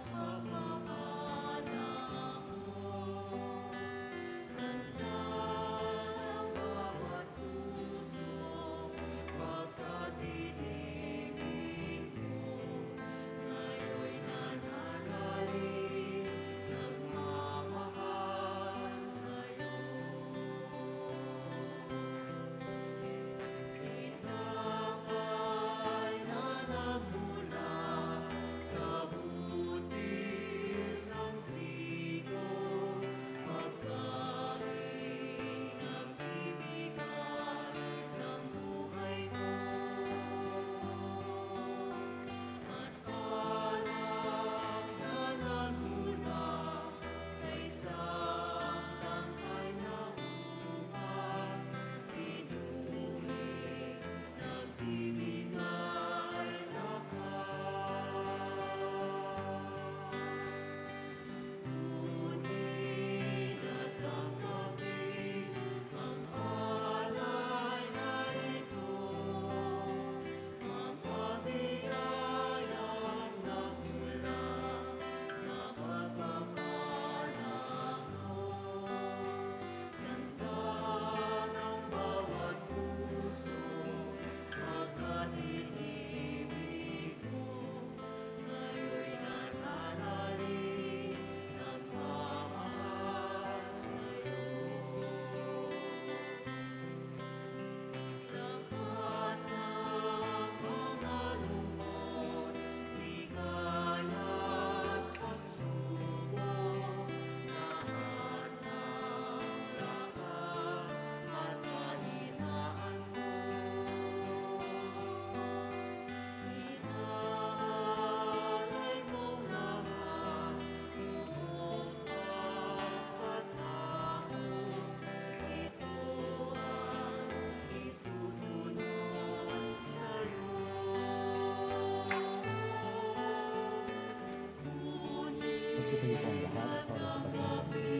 Magsitayo po ang lahat para sa pagkasaksi.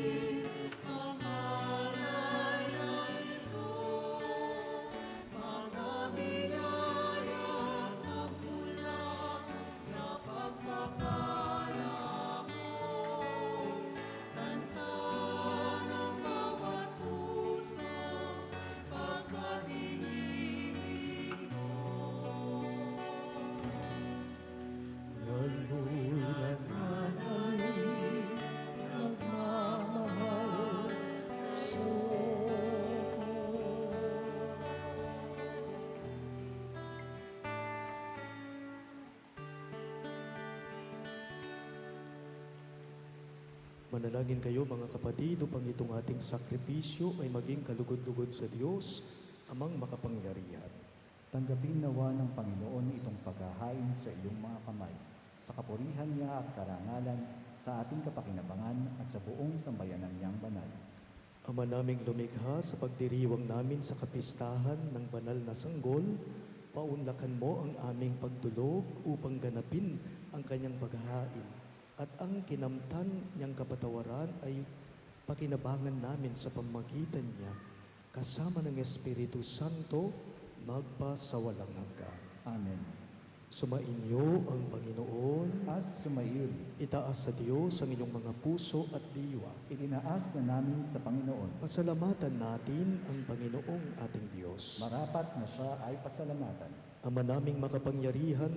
Manalangin kayo mga kapatid upang itong ating sakripisyo ay maging kalugod-lugod sa Diyos, amang makapangyarihan. Tanggapin nawa ng Panginoon itong paghahain sa iyong mga kamay, sa kapurihan niya at karangalan, sa ating kapakinabangan at sa buong sambayanan niyang banal. Ama naming lumikha, sa pagdiriwang namin sa kapistahan ng banal na sanggol, paunlakan mo ang aming pagdulog upang ganapin ang kanyang paghahain. At ang kinamtan niyang kapatawaran ay pakinabangan namin sa pamagitan niya, kasama ng Espiritu Santo, magpa sa walang hanggan. Amen. Sumainyo ang Panginoon, At sumayon, itaas sa Diyos ang inyong mga puso at diwa. itinaas na namin sa Panginoon. Pasalamatan natin ang Panginoong ating Diyos. Marapat na siya ay pasalamatan. Ama naming makapangyarihan,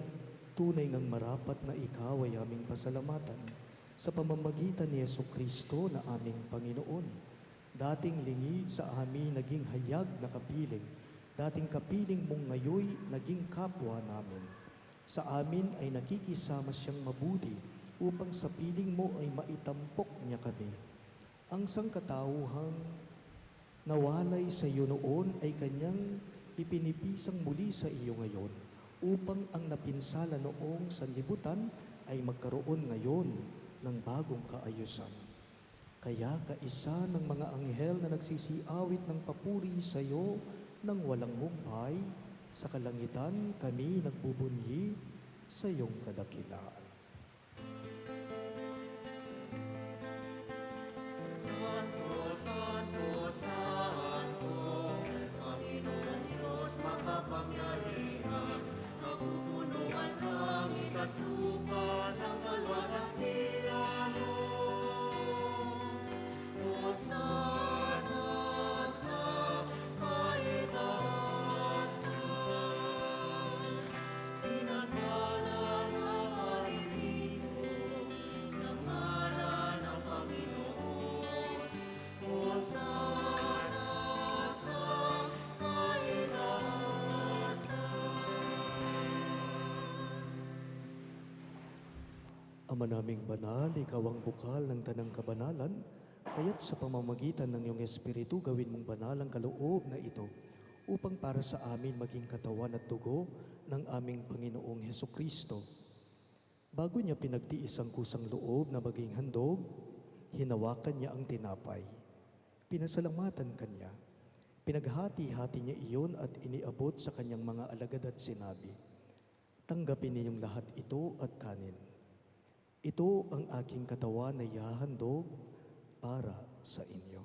tunay ngang marapat na ikaw ay aming pasalamatan sa pamamagitan ni Jesucristo na aming Panginoon. Dating lingid sa amin naging hayag na kapiling, dating kapiling mong ngayoy naging kapwa namin. Sa amin ay nakikisama siyang mabuti upang sa piling mo ay maitampok niya kami. Ang sangkatauhang nawalay sa iyo noon ay kanyang ipinipisang muli sa iyo ngayon, upang ang napinsala noong sanlibutan ay magkaroon ngayon ng bagong kaayusan. Kaya kaisa ng mga anghel na nagsisiawit ng papuri sa iyo nang walang humpay, sa kalangitan kami nagbubunyi sa iyong kadakilaan. Ama naming banal, ikaw ang bukal ng tanang kabanalan, kaya't sa pamamagitan ng iyong Espiritu gawin mong banal ang kaloob na ito, upang para sa amin maging katawan at dugo ng aming Panginoong Hesukristo. Bago niya pinagtiis ang kusang loob na maging handog, hinawakan niya ang tinapay. Pinasalamatan kanya. Pinaghati-hati niya iyon at iniabot sa kanyang mga alagad at sinabi, "Tanggapin ninyong lahat ito at kanin. Ito ang aking katawan na ihahandog para sa inyo."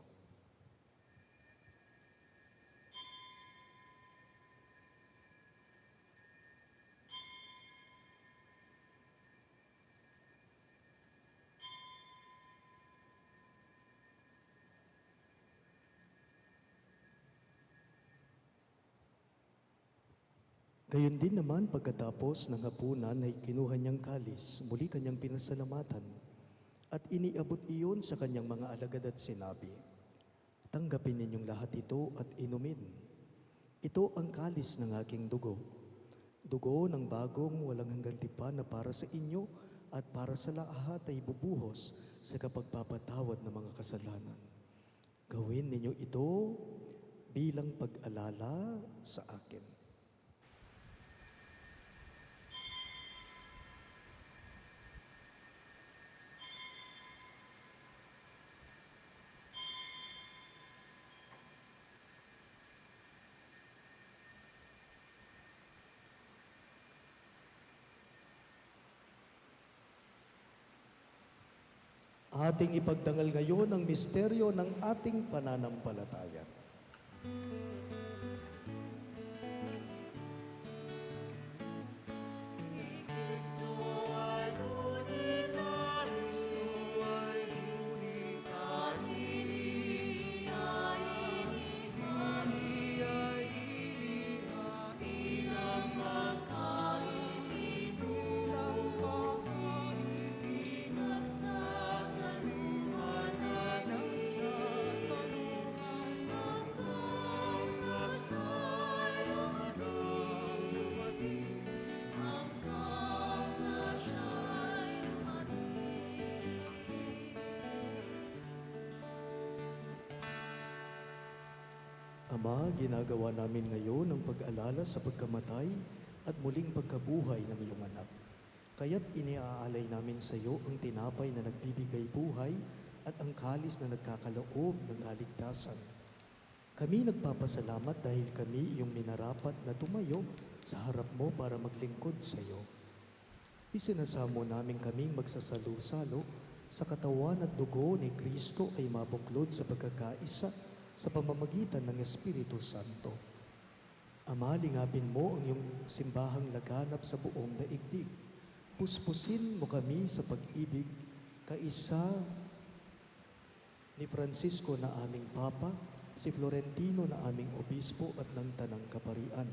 Gayon din naman pagkatapos ng hapunan ay kinuha niyang kalis, muli kanyang pinasalamatan, at iniabot iyon sa kanyang mga alagad at sinabi, "Tanggapin ninyong lahat ito at inumin. Ito ang kalis ng aking dugo, dugo ng bagong walang hanggang tipan na para sa inyo at para sa lahat ay bubuhos sa kapagpapatawad ng mga kasalanan. Gawin ninyo ito bilang pag-alala sa akin." Ating ipagdangal ngayon ang misteryo ng ating pananampalataya. Ama, ginagawa namin ngayon ang pag-alala sa pagkamatay at muling pagkabuhay ng iyong anak. Kaya't iniaalay namin sa iyo ang tinapay na nagbibigay buhay at ang kalis na nagkakaloob ng kaligtasan. Kami nagpapasalamat dahil kami iyong minarapat na tumayo sa harap mo para maglingkod sa iyo. Isinasamo namin kaming magsasalo-salo sa katawan at dugo ni Kristo ay mabuklod sa pagkakaisa sa pamamagitan ng Espiritu Santo. Ama, lingapin mo ang iyong simbahang laganap sa buong daigdig. Puspusin mo kami sa pag-ibig, kaisa ni Francisco na aming Papa, si Florentino na aming Obispo at ng Tanang Kaparian.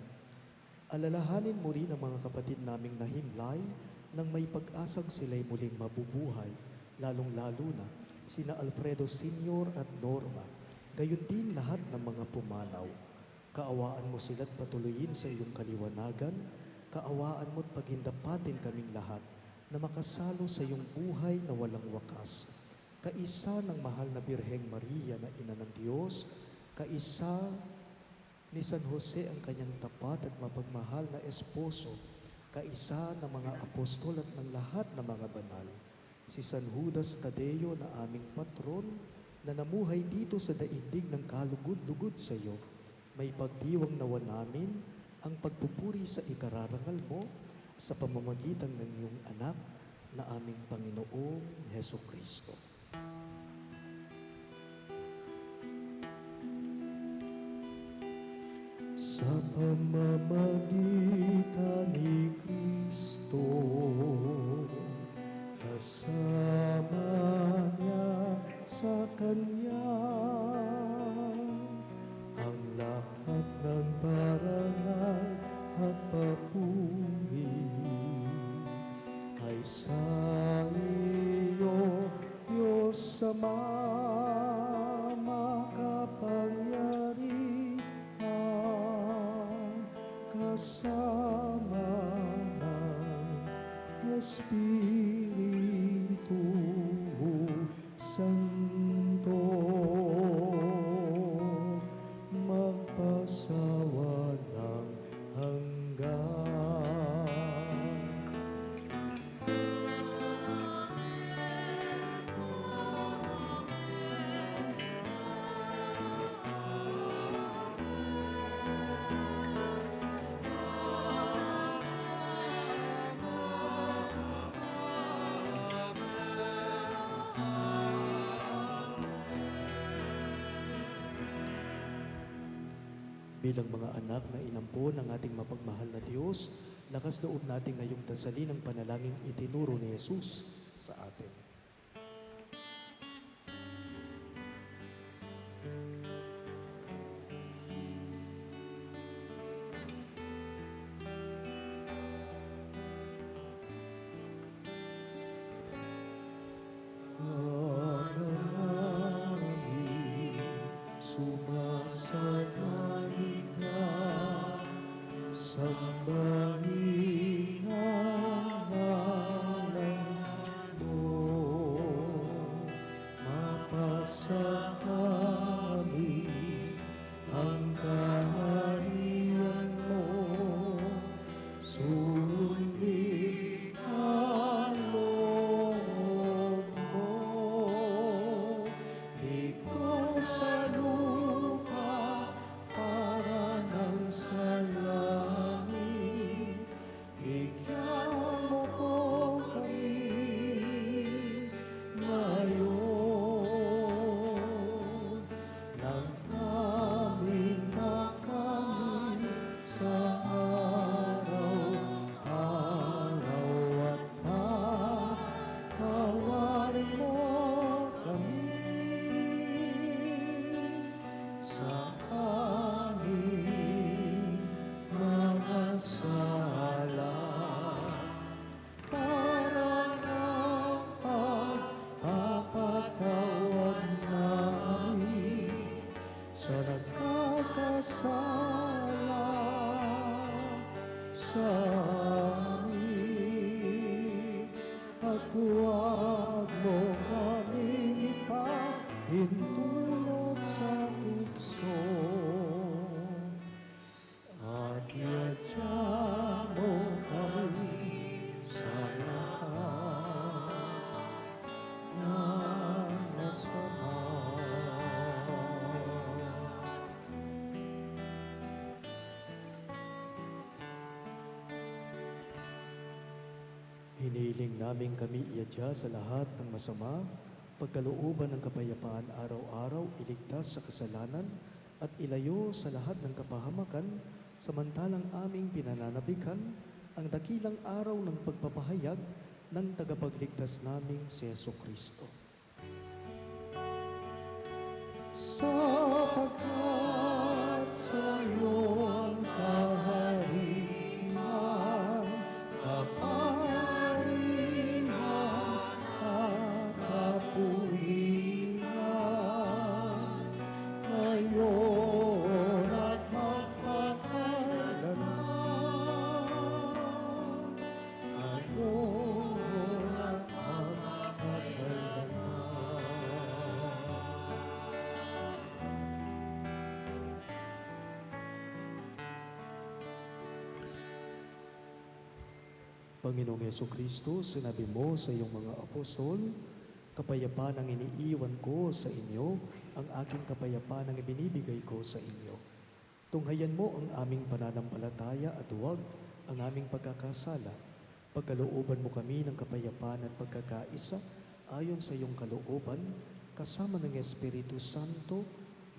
Alalahanin mo rin ang mga kapatid naming nahimlay nang may pag-asang sila'y muling mabubuhay, lalong-lalo na sina Alfredo Sr. at Norma. Gayon din lahat ng mga pumanaw. Kaawaan mo sila't patuloyin sa iyong kaliwanagan. Kaawaan mo't pagindapatin kaming lahat na makasalo sa iyong buhay na walang wakas. Kaisa ng mahal na Birheng Maria na Ina ng Diyos, kaisa ni San Jose ang kanyang tapat at mapagmahal na esposo, kaisa ng mga apostol at ng lahat ng mga banal, si San Judas Tadeo na aming patron, na namuhay dito sa daigdig ng kalugod-lugod sa iyo, may pagdiwang nawa namin ang pagpupuri sa ikararangal mo sa pamamagitan ng iyong anak na aming Panginoong Hesukristo. Sa pamamagitan ni Kristo, kasama niya sa Kanya, ang lahat ng parangal at papuri ay sa iyo, Diyos Ama makapangyarihan, kasama ng Espiritu Santo, magpasawalang hanggan. Bilang mga anak na inampon ng ating mapagmahal na Diyos, lakas loob natin ngayong dasalin ang panalangin itinuro ni Jesus sa atin. Sumasabi ka, sambahin ang ngalan mo, mapasa amin ang kaharian mo, sundin ang loob mo, dito sa lupa para nang sa langit, sa amin, at huwag mo kaming ipahintulot sa tukso. At iadya mo kami sa lahat ng masama. Hiniling namin kami iadya sa lahat ng masama, pagkalooban ng kapayapaan araw-araw, iligtas sa kasalanan, at ilayo sa lahat ng kapahamakan, samantalang aming pinananabikan ang dakilang araw ng pagpapahayag ng tagapagligtas naming si Jesucristo. Sapagkat sa iyo ang kaharian, kapangyarihan at kapulian, ngayon at magpakailanman. Ngayon at magpakailanman. Panginoong Jesucristo, sinabi mo sa iyong mga apostol, kapayapaan ang iniiwan ko sa inyo, ang aking kapayapaan ang ibinibigay ko sa inyo. Tunghayan mo ang aming pananampalataya at huwag ang aming pagkakasala. Pagkalooban mo kami ng kapayapaan at pagkakaisa ayon sa iyong kalooban, kasama ng Espiritu Santo,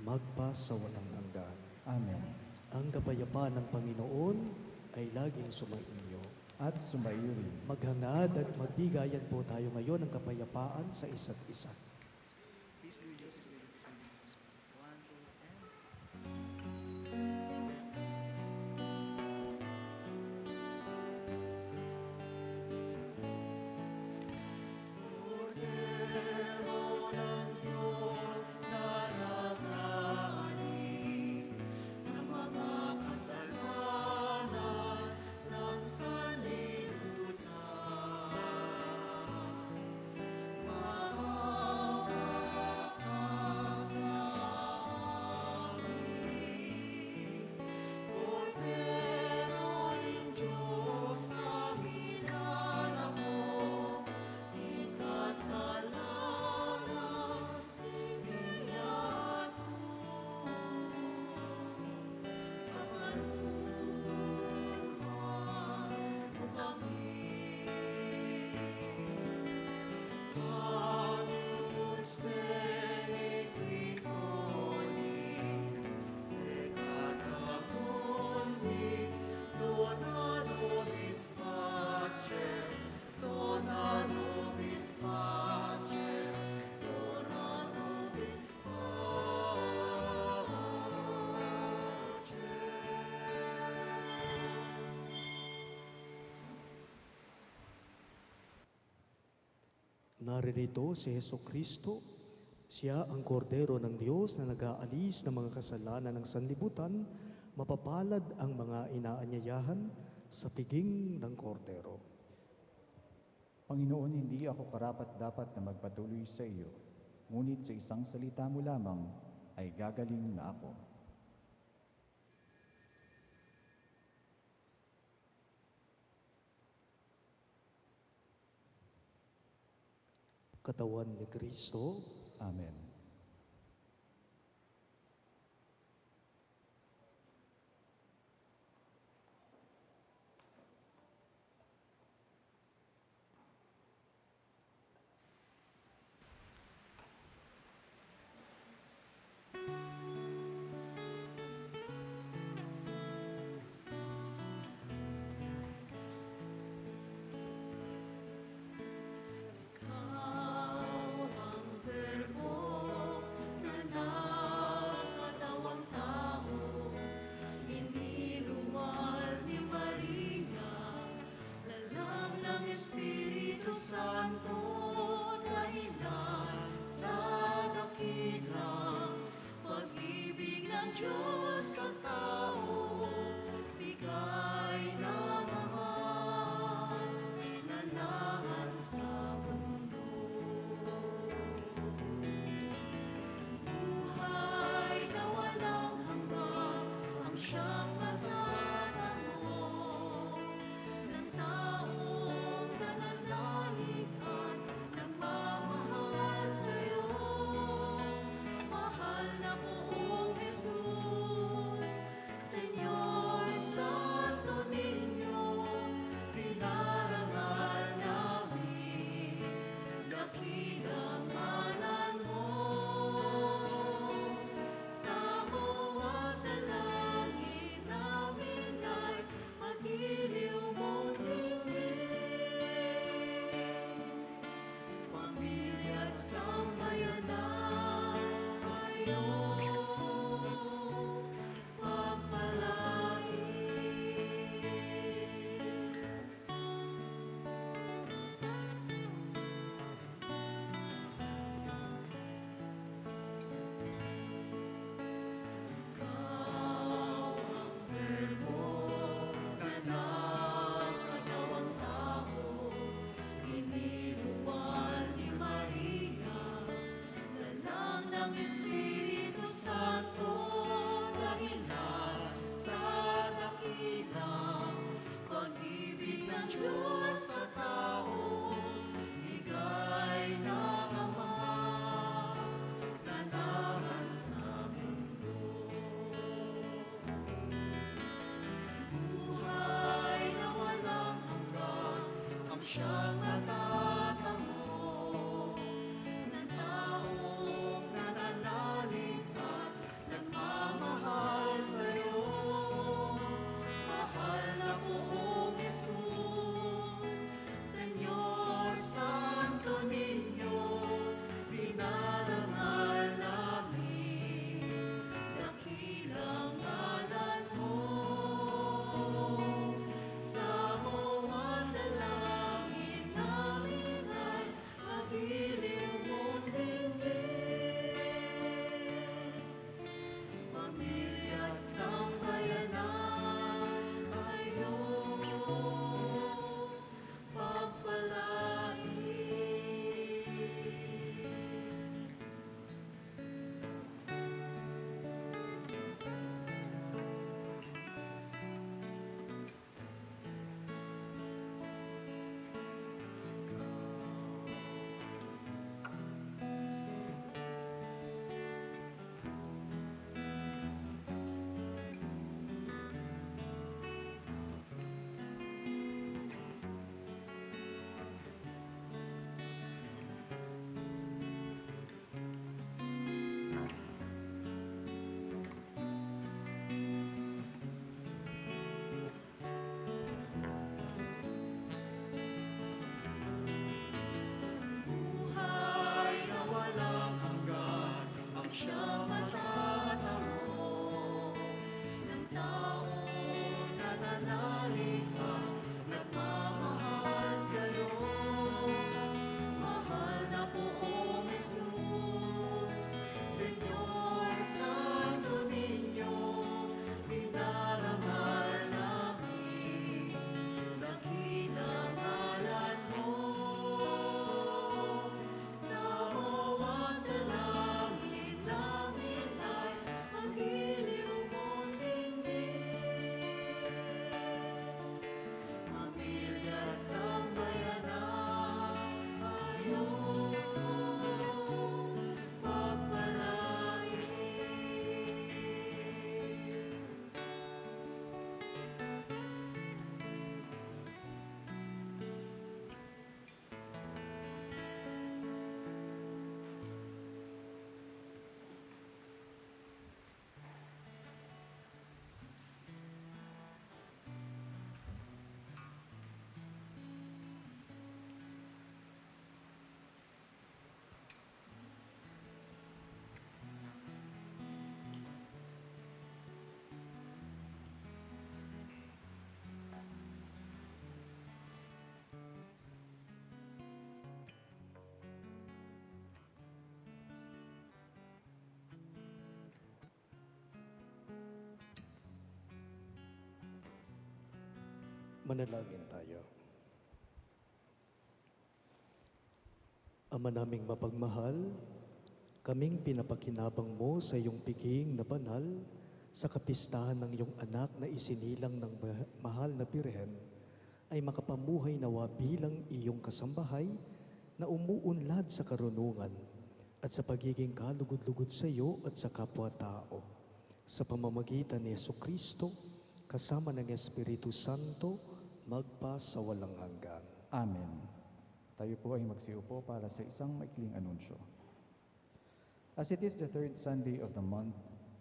magpa sa walang hanggan. Amen. Ang kapayapaan ng Panginoon ay laging sumainyo. At sumaiyo rin. Maghangad at magbigayan po tayo ngayon ng kapayapaan sa isa't isa. Naririto si Jesucristo, siya ang kordero ng Diyos na nag-aalis ng mga kasalanan ng sanlibutan. Mapapalad ang mga inaanyayahan sa piging ng kordero. Panginoon, hindi ako karapat-dapat na magpatuloy sa iyo, ngunit sa isang salita mo lamang ay gagaling na ako. Katawan ni Kristo, Amen. Ikaw ang verbo Manalangin tayo. Ama naming mapagmahal, kaming pinapakinabang mo sa iyong piging na banal sa kapistahan ng iyong anak na isinilang ng mahal na Birhen ay makapamuhay nawa bilang iyong kasambahay na umuunlad sa karunungan at sa pagiging kalugod-lugod sa iyo at sa kapwa-tao. Sa pamamagitan ni Jesucristo, kasama ng Espiritu Santo, magpa sa walang hanggan. Amen. Tayo po ay magsiupo para sa isang maikling anunsyo. As it is the third Sunday of the month,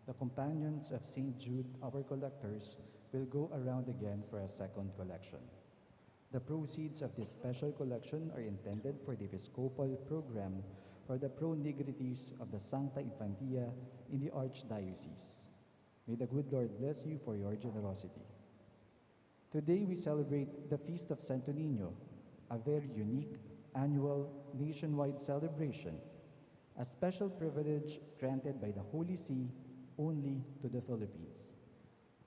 the companions of St. Jude, our collectors, will go around again for a second collection. The proceeds of this special collection are intended for the Episcopal program for the pro-nigrities of the Sancta Infantia in the Archdiocese. May the good Lord bless you for your generosity. Today we celebrate the Feast of Santo Niño, a very unique annual nationwide celebration, a special privilege granted by the Holy See only to the Philippines.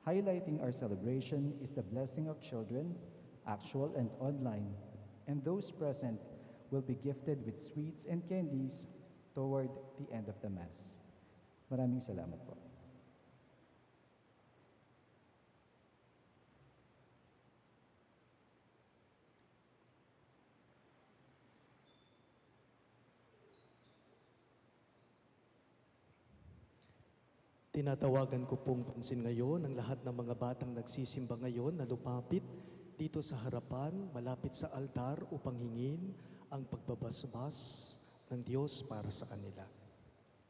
Highlighting our celebration is the blessing of children, actual and online, and those present will be gifted with sweets and candies toward the end of the Mass. Maraming salamat po. Tinatawagan ko pong pansin ngayon ang lahat ng mga batang nagsisimba ngayon na lumapit dito sa harapan, malapit sa altar upang hingin ang pagbabasbas ng Diyos para sa kanila.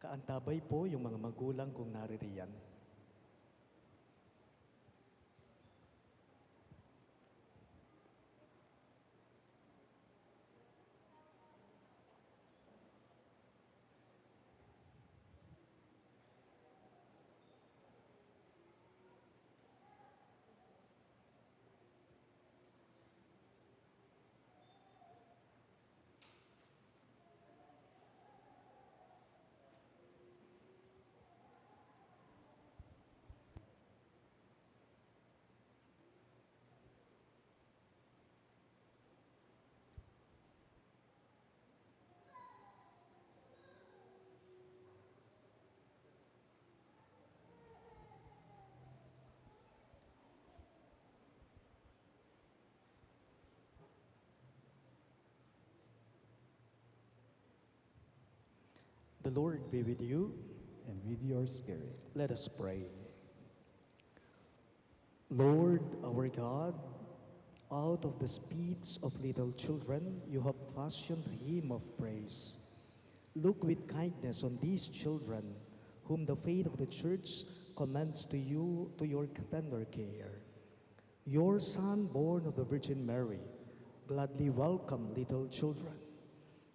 Kaantabay po yung mga magulang kung naririyan. The Lord be with you. And with your spirit. Let us pray. Lord, our God, out of the speech of little children, you have fashioned a hymn of praise. Look with kindness on these children, whom the faith of the Church commends to you, to your tender care. Your Son, born of the Virgin Mary, gladly welcomed little children.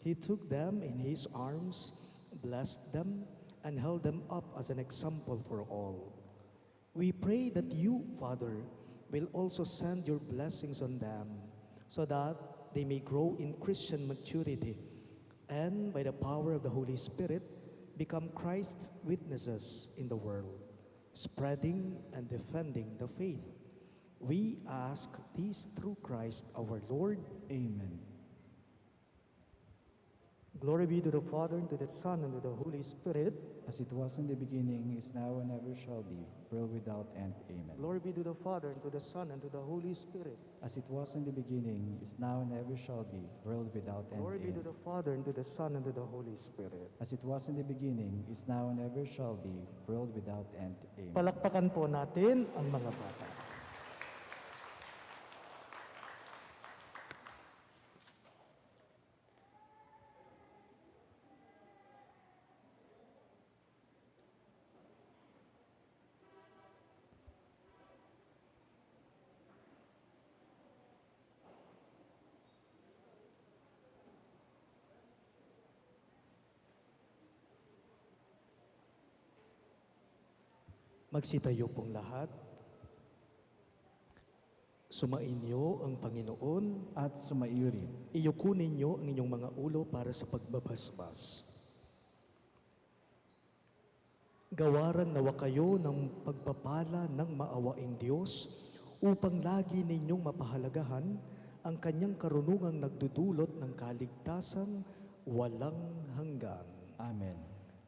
He took them in his arms, blessed them, and held them up as an example for all. We pray that you, Father, will also send your blessings on them, so that they may grow in Christian maturity, and by the power of the Holy Spirit, become Christ's witnesses in the world, spreading and defending the faith. We ask this through Christ our Lord. Amen. Glory be to the Father, and to the Son, and to the Holy Spirit. As it was in the beginning, is now, and ever shall be, world without end. Amen. Glory be to the Father, and to the Son, and to the Holy Spirit. As it was in the beginning, is now, and ever shall be, world without end. Glory be to Amen. the Father, and to the Son, and to the Holy Spirit. As it was in the beginning, is now, and ever shall be, world without end. Amen. Palakpakan po natin ang mga bata. Magsitayo pong lahat. Sumainyo ang Panginoon. At sumaiyo rin. Iyuko ninyo ang inyong mga ulo para sa pagbabasbas. Gawaran nawa kayo ng pagpapala ng maawaing Diyos upang lagi ninyong mapahalagahan ang kanyang karunungang nagdudulot ng kaligtasang walang hanggan. Amen.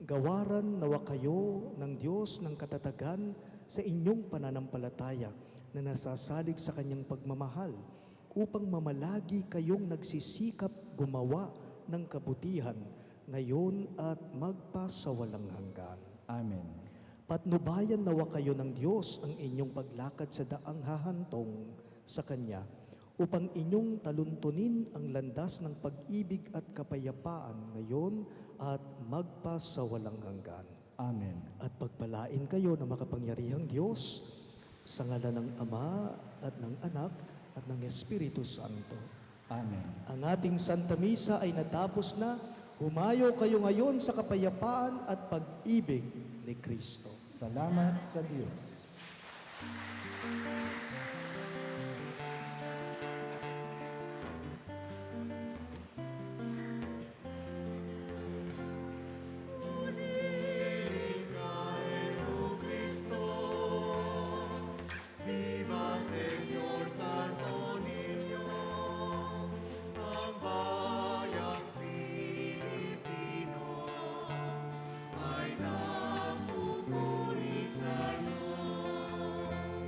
Gawaran nawa kayo ng Diyos ng katatagan sa inyong pananampalataya na nasasalig sa kanyang pagmamahal upang mamalagi kayong nagsisikap gumawa ng kabutihan ngayon at magpasawalang hanggan. Amen. Patnubayan nawa kayo ng Diyos ang inyong paglakad sa daang hahantong sa Kanya upang inyong taluntunin ang landas ng pag-ibig at kapayapaan ngayon at magpasawalang hanggan. Amen. At pagpalain kayo ng makapangyarihang Diyos sa ngalan ng Ama at ng Anak at ng Espiritu Santo. Amen. Ang ating Santa Misa ay natapos na. Humayo kayo ngayon sa kapayapaan at pag-ibig ni Kristo. Salamat sa Diyos.